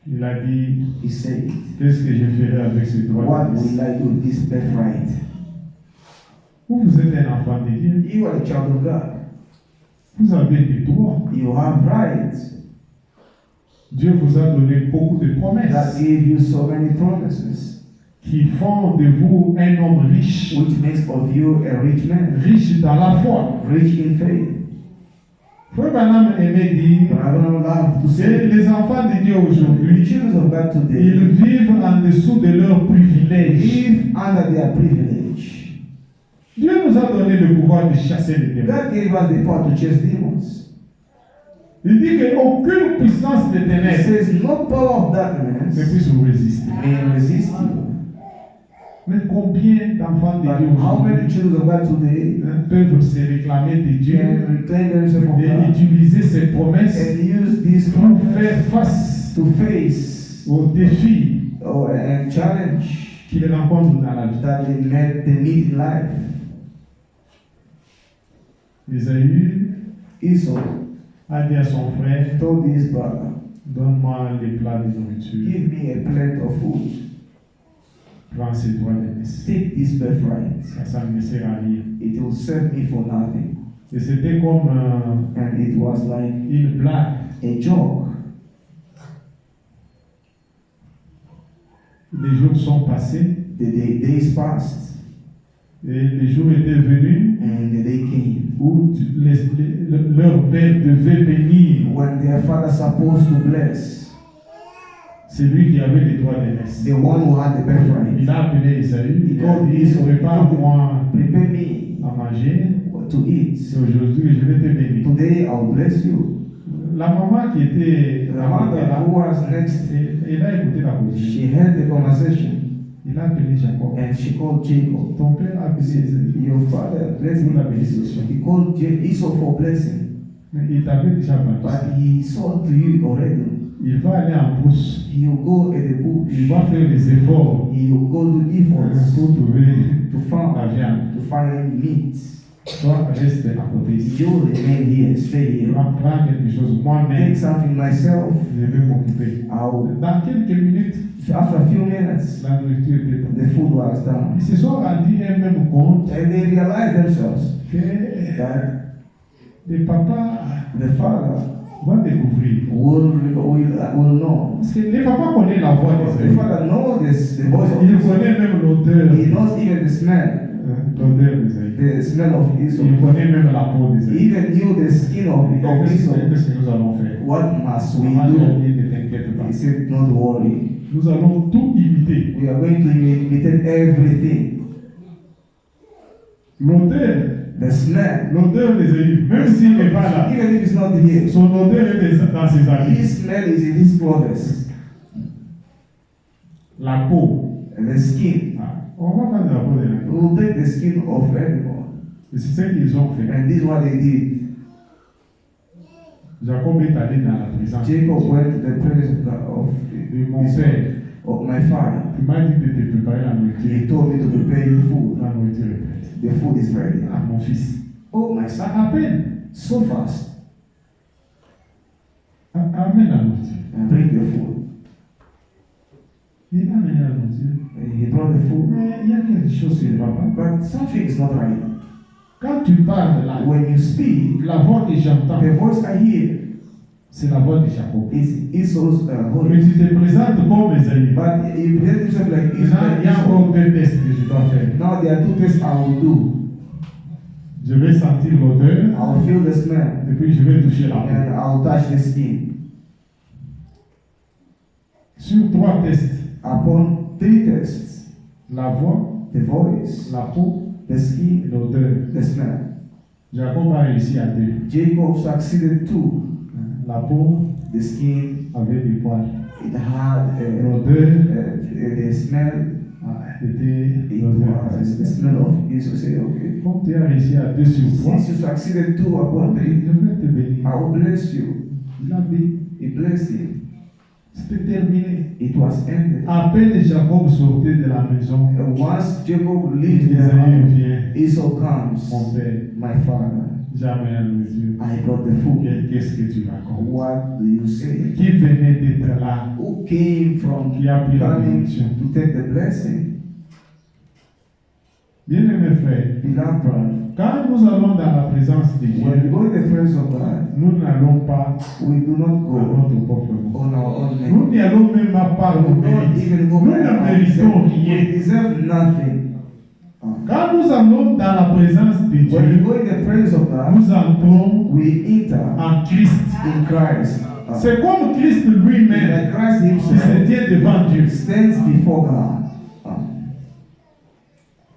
Il a dit, He said, qu'est-ce que je ferai avec ce droit what de naissance? will I do with this birthright? Vous êtes un enfant de Dieu. You are a child of God. Vous avez des droits. You have rights. Dieu vous a donné beaucoup de God promesses gave you so many promises, qui font de vous un homme riche, which makes of you a rich man, riche dans la foi. rich in faith. Frère Branham aimait dire But I don't love to que say, les enfants de Dieu the aujourd'hui, children of God ils today vivent en dessous de leurs privilèges. live under their privilege. Dieu nous a donné le pouvoir de chasser les démons. God gave us the power to chase demons. Il dit qu'aucune puissance des He ténèbres says, no power of ne darkness puisse vous résister. may resist you. Mais combien d'enfants de But Dieu how aujourd'hui many children of God today peuvent se réclamer de Dieu can reclaim themselves from et God utiliser ces promesses and use these pour promises faire face to face aux défis and challenge qu'ils rencontrent dans la vie? that they meet in life? Ésaü Esau a dit à son frère, told his brother, donne-moi les plats de nourriture, give me a plate of food, prends ces droits de naissance. take this birthright, Ça ne me sert à rien. it will serve me for nothing. Et c'était comme And it was like une blague. a joke. Les jours sont passés The days passed et les jours étaient venus and the day came où leur père devait bénir when their father supposed to bless celui qui avait les droits de naissance. the one who had the birthright. Il a appelé Esaü, il a dit, Esau, prépare-moi prepare me à manger, to eat. et aujourd'hui je vais te bénir. Today I'll bless you. La maman qui était The à côté mother là, who was next, elle a écouté la conversation. she heard the conversation Il a appelé Jacob. and she called Jacob. Ton père a appelé Esaü. Your father blessed Pour la me. bénédiction. He called Esau for blessing, Mais il t'avait déjà vendu. but he sold to you already. Il va aller en brousse. He will go in the bush. Il va faire des efforts He will go to efforts pour trouver to la find viande. meat. Toi, reste à côté ici. You remain here, stay here. Prends quelque chose. Take Moi-même, something myself. je vais m'occuper. I'll, Dans quelques minutes, after a few minutes, la nourriture était prête. the food was done. Ils se sont rendus eux-mêmes compte And they realized themselves que that le papa the father va découvrir. will know. Parce que le papa connaît la voix The des father knows this, the voice of Il Esau. connaît même l'odeur. He knows even the smell, L'odeur des the smell of Esau. Il connaît même la peau des He even knew the skin of Esau. Qu'est-ce que nous allons faire? What must we Maman lui a do? dit, ne t'inquiète pas. He said, don't worry. Nous allons tout imiter. We are going to imitate everything. L'odeur, The smell, l'odeur des élus, même s'il n'est pas là, even if it's not here, son odeur est dans ses habits. his smell is in his clothes. La peau. And the skin. Ah, on va prendre la peau de We l'animal. will take the skin of animal. Et c'est ce qu'ils ont fait. And this is what they did. Jacob est allé dans la présence Jacob went to the presence of God, de mon père. of my father. Tu m'as dit de te préparer la nourriture. He told me to prepare you food. La nourriture est prête. The food is ready. Ah, mon fils. Oh, my Ça son. rappelle. So fast. Amène la nourriture. and bring the food. Il a amené la nourriture. He brought the food. Mais il y a quelque chose qui ne va pas. But something is not right. Quand tu parles là, When you speak, la voix que j'entends, the voice I hear c'est la voix de Jacob. is Esau's Mais voice. tu te présentes comme Esaïe. But he presents himself like Maintenant, il y a Esau. encore deux tests que je dois faire. Now there are two tests I will do. Je vais sentir l'odeur I will feel the smell et puis je vais toucher la peau. and I will touch the skin. Sur trois tests, Upon three tests, la voix, the voice, la peau the et skin, l'odeur, the smell. Jacob a réussi à deux. Jacob succeeded too. La peau The skin, avait des poils. it had L'odeur the smell. était It l'odeur. was the smell of Esau. Say, okay. Comme tu as réussi à deux sur trois, Since you succeeded two upon je three, vais te bénir. I will bless you. Il a béni. He blessed him. C'était terminé. It was ended. À peine Jacob sortait de la maison, And once Jacob leaves the Esaü house, vient. Esau Mon comes. père, My father, jamais à nos yeux. I brought the food. Qu'est-ce que tu racontes? What do you say? Qui venait d'être là, Who came from qui a pris la coming bénédiction? to take the blessing? Bien-aimés frères, Beloved brother, quand nous allons dans la présence de when we Dieu, go in the presence of God, nous n'allons pas we do not à go notre propre nom. on our own name. Nous n'y allons même pas par nos We don't mérites. even go Nous by ne our méritons ourselves. rien. We deserve nothing. Quand nous allons dans la présence de When we Dieu, go in the presence of God, nous entrons we enter en Christ. in Christ. C'est comme Christ lui-même That Christ qui se himself tient devant Dieu. stands before God.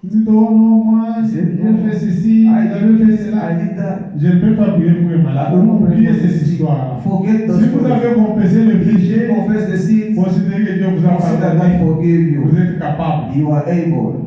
Il dit, oh non, moi, j'ai fait ceci, j'avais fait cela. I did that. Je ne peux pas prier pour un malade. Oubliez cette histoire. Forget those Si vous stories. avez confessé le If you péché, confess the sins, considérez que Dieu vous a consider that pardonné. God forgave Vous you. êtes capable You are able.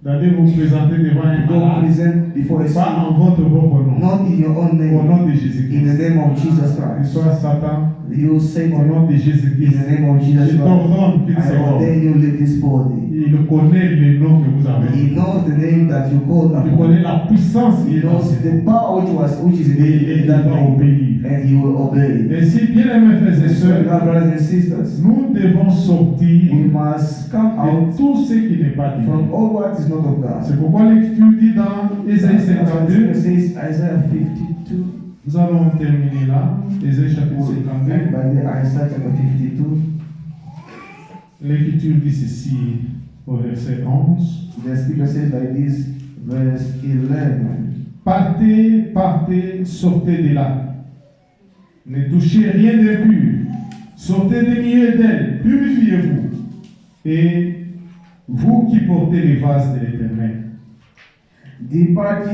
d'aller vous présenter devant un Go malade, present before a pas sin, en votre propre nom, not in your own au name, nom de in the Jésus-Christ. name of Jesus Que Christ. soit Satan, You au Satan, nom de in Jésus-Christ. the name of Jesus Je Christ. t'ordonne qu'il se I rende. ordain you leave this body. Il connaît les noms que vous avez. He knows the name that you call Il upon. connaît la puissance qui He est dans knows ce the nom. power which is Et il in that va name, obéir. and he will obey. Ainsi, bien aimés frères et So, sœurs, beloved brothers and sisters, nous devons sortir we must come out de tout ce qui n'est pas de from Dieu. all what is not of God. C'est pourquoi l'Écriture dit dans Ésaïe That's what 52, it says, Isaiah 52, nous allons terminer là, Ésaïe chapitre and 52. by the Isaiah chapter 52, L'Écriture dit ceci au verset 11. the scripture says like this, verse 11. Partez, partez, sortez de là. Ne touchez rien d'impur. Sortez des milieux d'elles, purifiez-vous. Et vous qui portez les vases de l'Éternel. Depart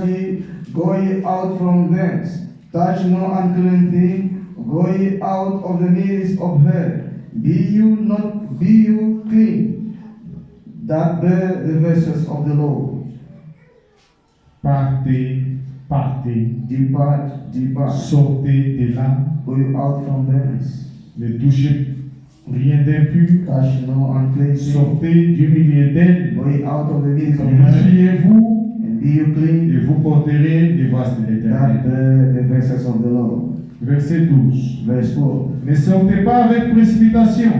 ye, go ye out from thence. Touch no unclean thing, go ye out of the midst of her. Be you clean, that bear the vessels of the Lord. Partez, partez, Depart, sortez de là. go ye out from thence. Ne touchez rien d'impur. Touch no unclean thing, Sortez du milieu d'elles. go ye out of the midst of her. Purifiez-vous And be you clean, et vous porterez les vases de that l'Éternel. bear the vessels of the Lord. Verset 12. Verse 12. Ne sortez pas avec précipitation.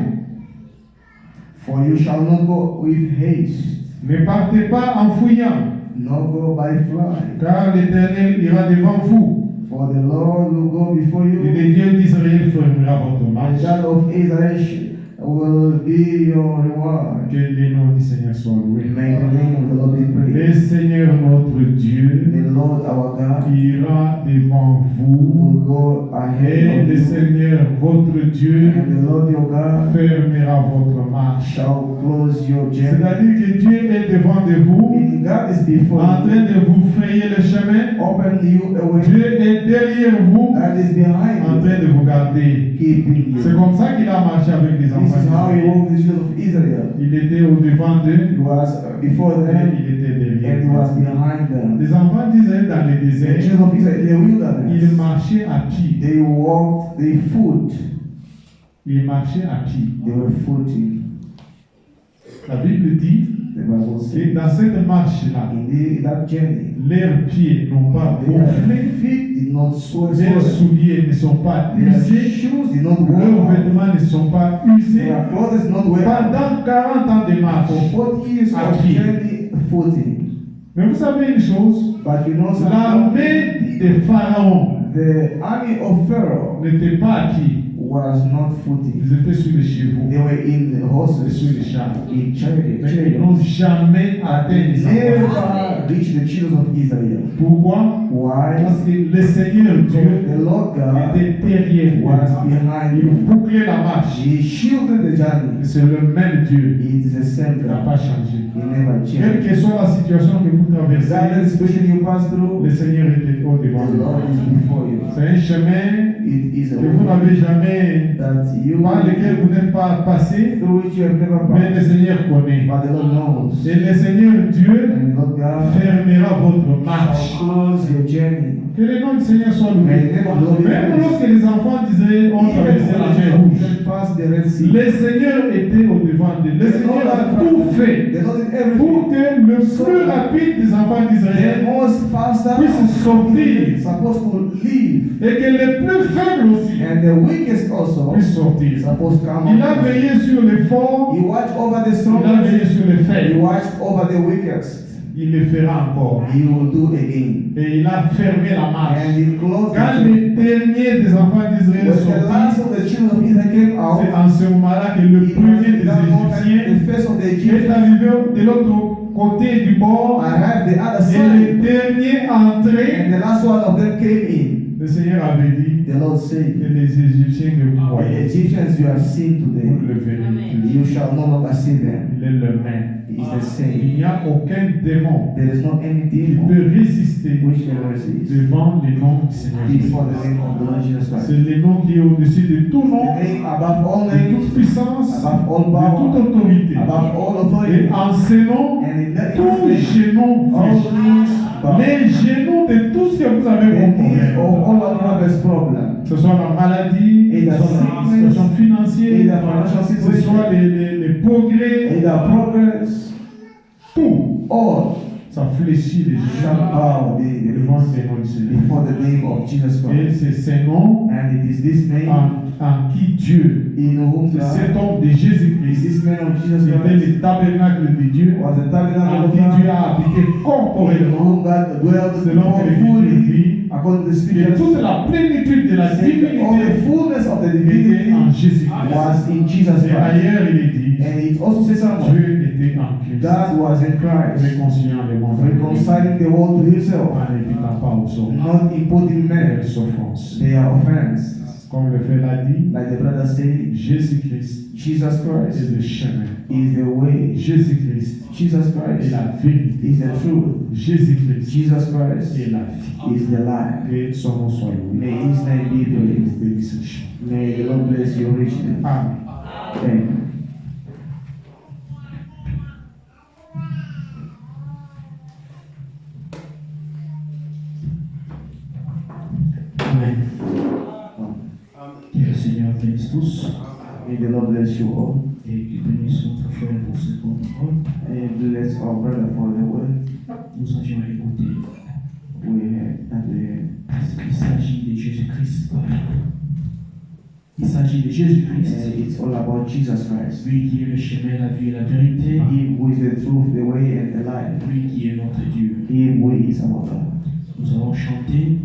For you shall not go with haste, Ne partez pas en fouillant, nor go by flight. car l'Éternel ira devant vous. For the Lord will go before Et you, le Dieu d'Israël fermera votre and marche. God of Israel will be your reward. Que le nom du Seigneur soit loué. May the name of the Lord be Le praised. Seigneur notre Dieu The Lord our God ira devant vous. will go Et ahead of le you, Seigneur votre Dieu and the Lord your God fermera votre marche. shall close your journey. C'est-à-dire que Dieu est devant de vous, Meaning God is before en train you, de vous frayer le chemin. open you a way. Dieu est derrière vous, God is en behind train you, de vous garder. keeping C'est you. comme ça qu'il a marché avec les This enfants is how he d'Israël. walked the children of Israel. Il était au devant d'eux, He was before et them, il était derrière. and he was behind them. Les enfants d'Israël dans le The désert, children of Israel in the ils wilderness, marchaient à pied. they walked, they foot, Ils marchaient à pied. they were footing. La Bible dit, The The Bible Et says, dans cette marche-là, in that journey, leurs pieds n'ont pas their gonflé, feet did not swell. leurs souliers ne sont pas Their usés, shoes did not leurs wear. vêtements ne sont pas usés. Their clothes did not wear. Pendant 40 ans de marche. For 40 years À of pied. journey, footing. Mais vous savez une chose, But you know something? l'armée de Pharaon The army of Pharaoh n'était pas à pied. was not footing. Ils étaient sur les chevaux, They were in the et horses, sur les chars. in chariots. Mais ils n'ont jamais atteint les enfants. Never reached the children of Israel. Pourquoi? Why? Parce que le Seigneur Dieu The Lord God était derrière was eux. behind Il you. bouclait la marche. He shielded the journey. C'est le même Dieu. It is the same Il n'a God. pas changé. He never Quelle changed. que soit la situation que vous Regardless traversez, the situation you pass through, le Seigneur était au devant the de Lord vous. is before you. C'est un chemin It is a que vous way n'avez jamais, that you par lequel vous n'êtes pas passé, through which you have never mais le passed. Seigneur connaît. But the Lord knows. Et le Seigneur Dieu And the Lord God fermera votre marche. shall close your journey. Que le nom du Seigneur soit loué. May the name of the Lord be Même praised. lorsque les enfants d'Israël ont traversé la mer Even rouge, when pass the Red Sea, le Seigneur était au devant d'eux. Le Seigneur a tout fait the Lord did pour everything. que le plus rapide des enfants The d'Israël most faster puisse sortir supposed to leave, et que les plus faibles aussi and the weakest also puissent sortir. supposed to come Il a out. veillé sur les forts, He watched over the il a strong. veillé sur les He faibles. watched over the weakest. Il le fera encore. He will do again. Et il a fermé la marche. And he closed Quand the door. les derniers des enfants d'Israël When the sortirent, last of the children of Israel came c'est out, en ce moment-là que le it premier was des that moment Égyptiens the first of the est Egyptians arrivé de l'autre côté du bord arrived the other et le side, dernier entré. and the last one of them came in. Le Seigneur avait dit The Lord que said, les Égyptiens que vous the voyez, Egyptians you have seen vous ne today, le verrez plus. you shall no longer see them. Il est le même. He is the Il same. n'y a aucun démon There is not any qui demon peut résister which can resist devant le nom du Seigneur Jésus. before the name of the Lord Jesus Christ. C'est le nom qui est au-dessus de tout nom, The name above all de names, toute puissance, above all de toute power, autorité. above all Et authority, en ce nom, and in that tous name, genoux all fléchissent. knees bow. Les genoux de tout ce que vous avez The comme knees of all problème. of brothers' problem, Que ce soit la maladie, Et que la ce soit la sickness, situation in financière, the financial que ce soit situation, les progrès, in the progress, tout, all ça fléchit les shall genoux bow devant le nom du Seigneur. before the name of Jesus Et Christ. c'est ce nom And it is this name en qui Dieu, in whom c'est God, cet homme de is Jésus-Christ, this man of Jesus qui était Christ, le tabernacle de Dieu, was the tabernacle en of qui Dieu God, a habité in corporellement, whom God dwelt selon que l'Écriture fully, dit, according to the que scriptures. toute la plénitude de la All the divinité fullness of the était divinity en Jésus-Christ. was in Jesus Et Christ. ailleurs, il est dit, And it also says something. Dieu était en Christ, God was in Christ, réconciliant le monde avec lui, reconciling the world to himself, en n'imputant pas aux hommes not imputing leurs men offenses. their offense. Comme le fait l'a dit, Like the brother said, Jésus-Christ Jesus est Christ le chemin. is the way. Jésus-Christ Jesus est Christ la vérité. is the truth. Jésus-Christ Jesus Christ est la vie. is the life. Que son nom soit loué. May his name be Et praised. vous bénisse richement. May the Lord bless you richly. Amen. Amen. Amen. Que le Seigneur bénisse tous May the Lord bless you all. et qu'il bénisse notre frère pour cette bonne parole. And bless our brother for the word Nous avions écouté we had at the end. parce qu'il s'agit de Jésus-Christ. Il s'agit de Jésus-Christ, And it's all about Jesus Christ. lui qui est le chemin, la vie et la vérité, Him who is the truth, the way, and the life. lui qui est notre Dieu. Him who is our God. Nous allons chanter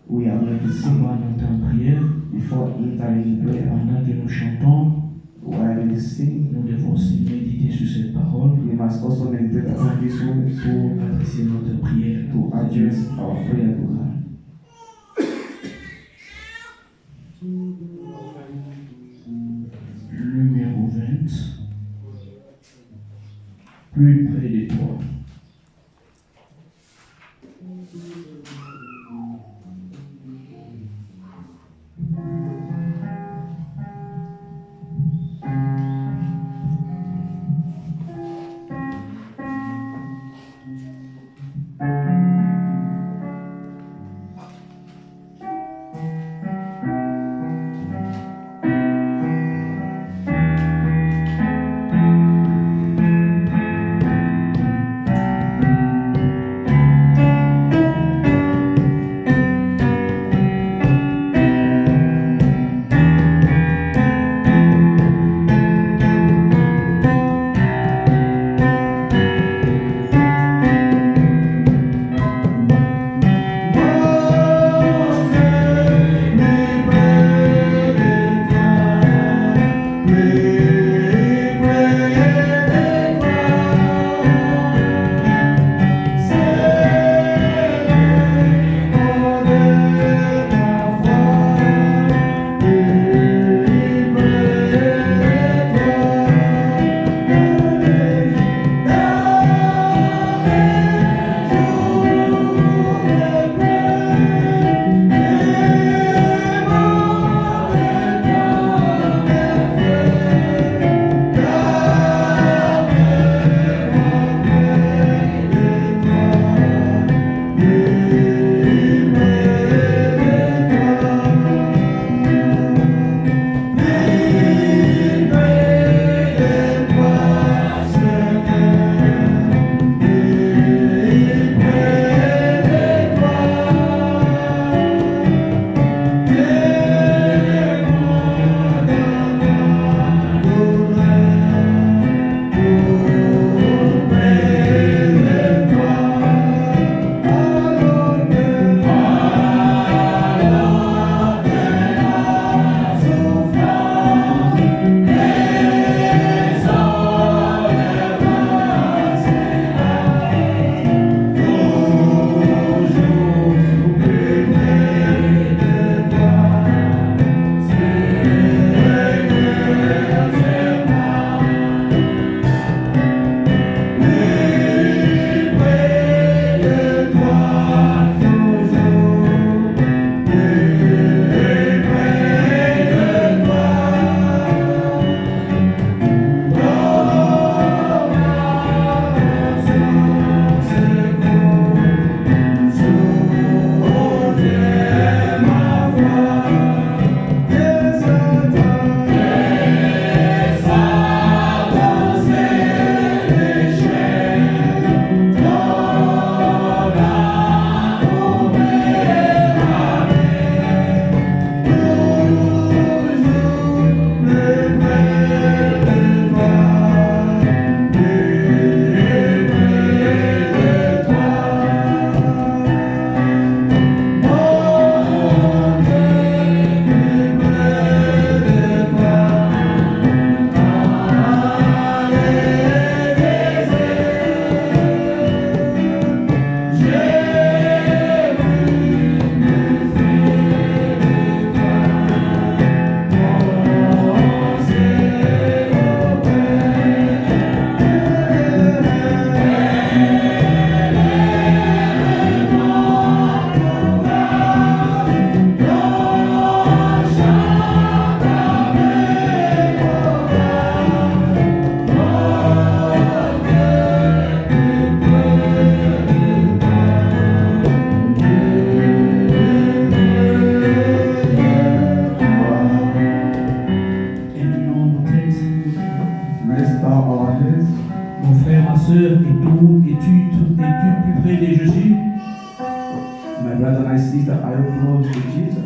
We are going to avant sing d'entrer en prière. before entering in prayer. Pendant que nous chantons, While we sing, nous devons aussi méditer sur cette parole we must also meditate upon these words pour adresser notre prière to à Dieu. address our prayer to God. Numéro 20. Plus près de toi. Plus and sister, are you close to Jesus?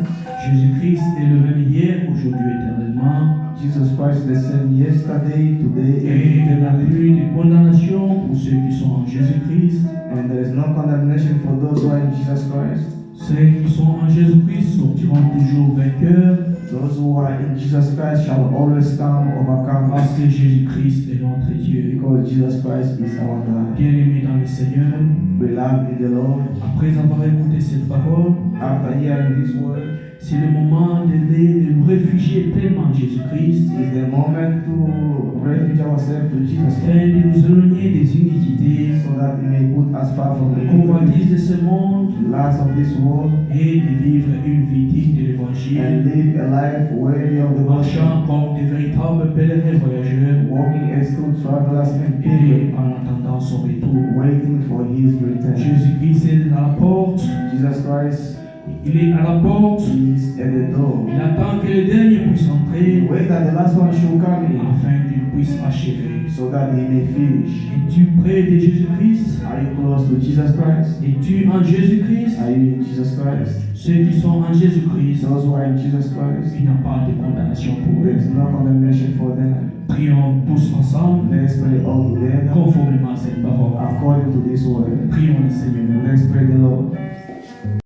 Jésus-Christ est le même hier, aujourd'hui, éternellement. Jesus Christ is the same yesterday, today, Et il n'y a and eternally. plus de condamnation pour ceux qui sont en Jésus-Christ. And there is no condemnation for those who are in Jesus Christ. Ceux qui sont en Jésus-Christ sortiront toujours vainqueurs Those who are in Jesus Christ shall always come overcome parce que Jésus-Christ est notre Dieu. because Jesus Christ is our God. Bien-aimés dans le Seigneur, Beloved in the Lord, après avoir écouté cette parole, after hearing this word, c'est le moment de nous réfugier pleinement en Jésus-Christ, is the moment to refuge ourselves to Jesus afin de nous éloigner des iniquités, so that He may put us far from des the convoitises de ce monde last of this world et de vivre une vie digne de and l'Évangile, live a life worthy of the gospel, marchant comme des véritables pèlerins voyageurs walking as true travelers and et pilgrims, en attendant son retour. waiting for His return. Jésus-Christ est à la porte, Jesus Christ il est à la porte, is at the door. il attend que le dernier puisse entrer Wait that the last one should come in afin qu'il puisse achever. so that He may finish. Es-tu près de Jésus-Christ? Are you close to Jesus Christ? Es-tu en Jésus-Christ? Are you in Jesus Christ? Ceux qui sont en Jésus-Christ, Those who are in Jesus Christ, il n'y a pas de condamnation pour there eux. is no condemnation for them. Prions tous ensemble, Let's pray all together conformément à cette parole. according to this word. Prions le Seigneur. Let's pray the Lord.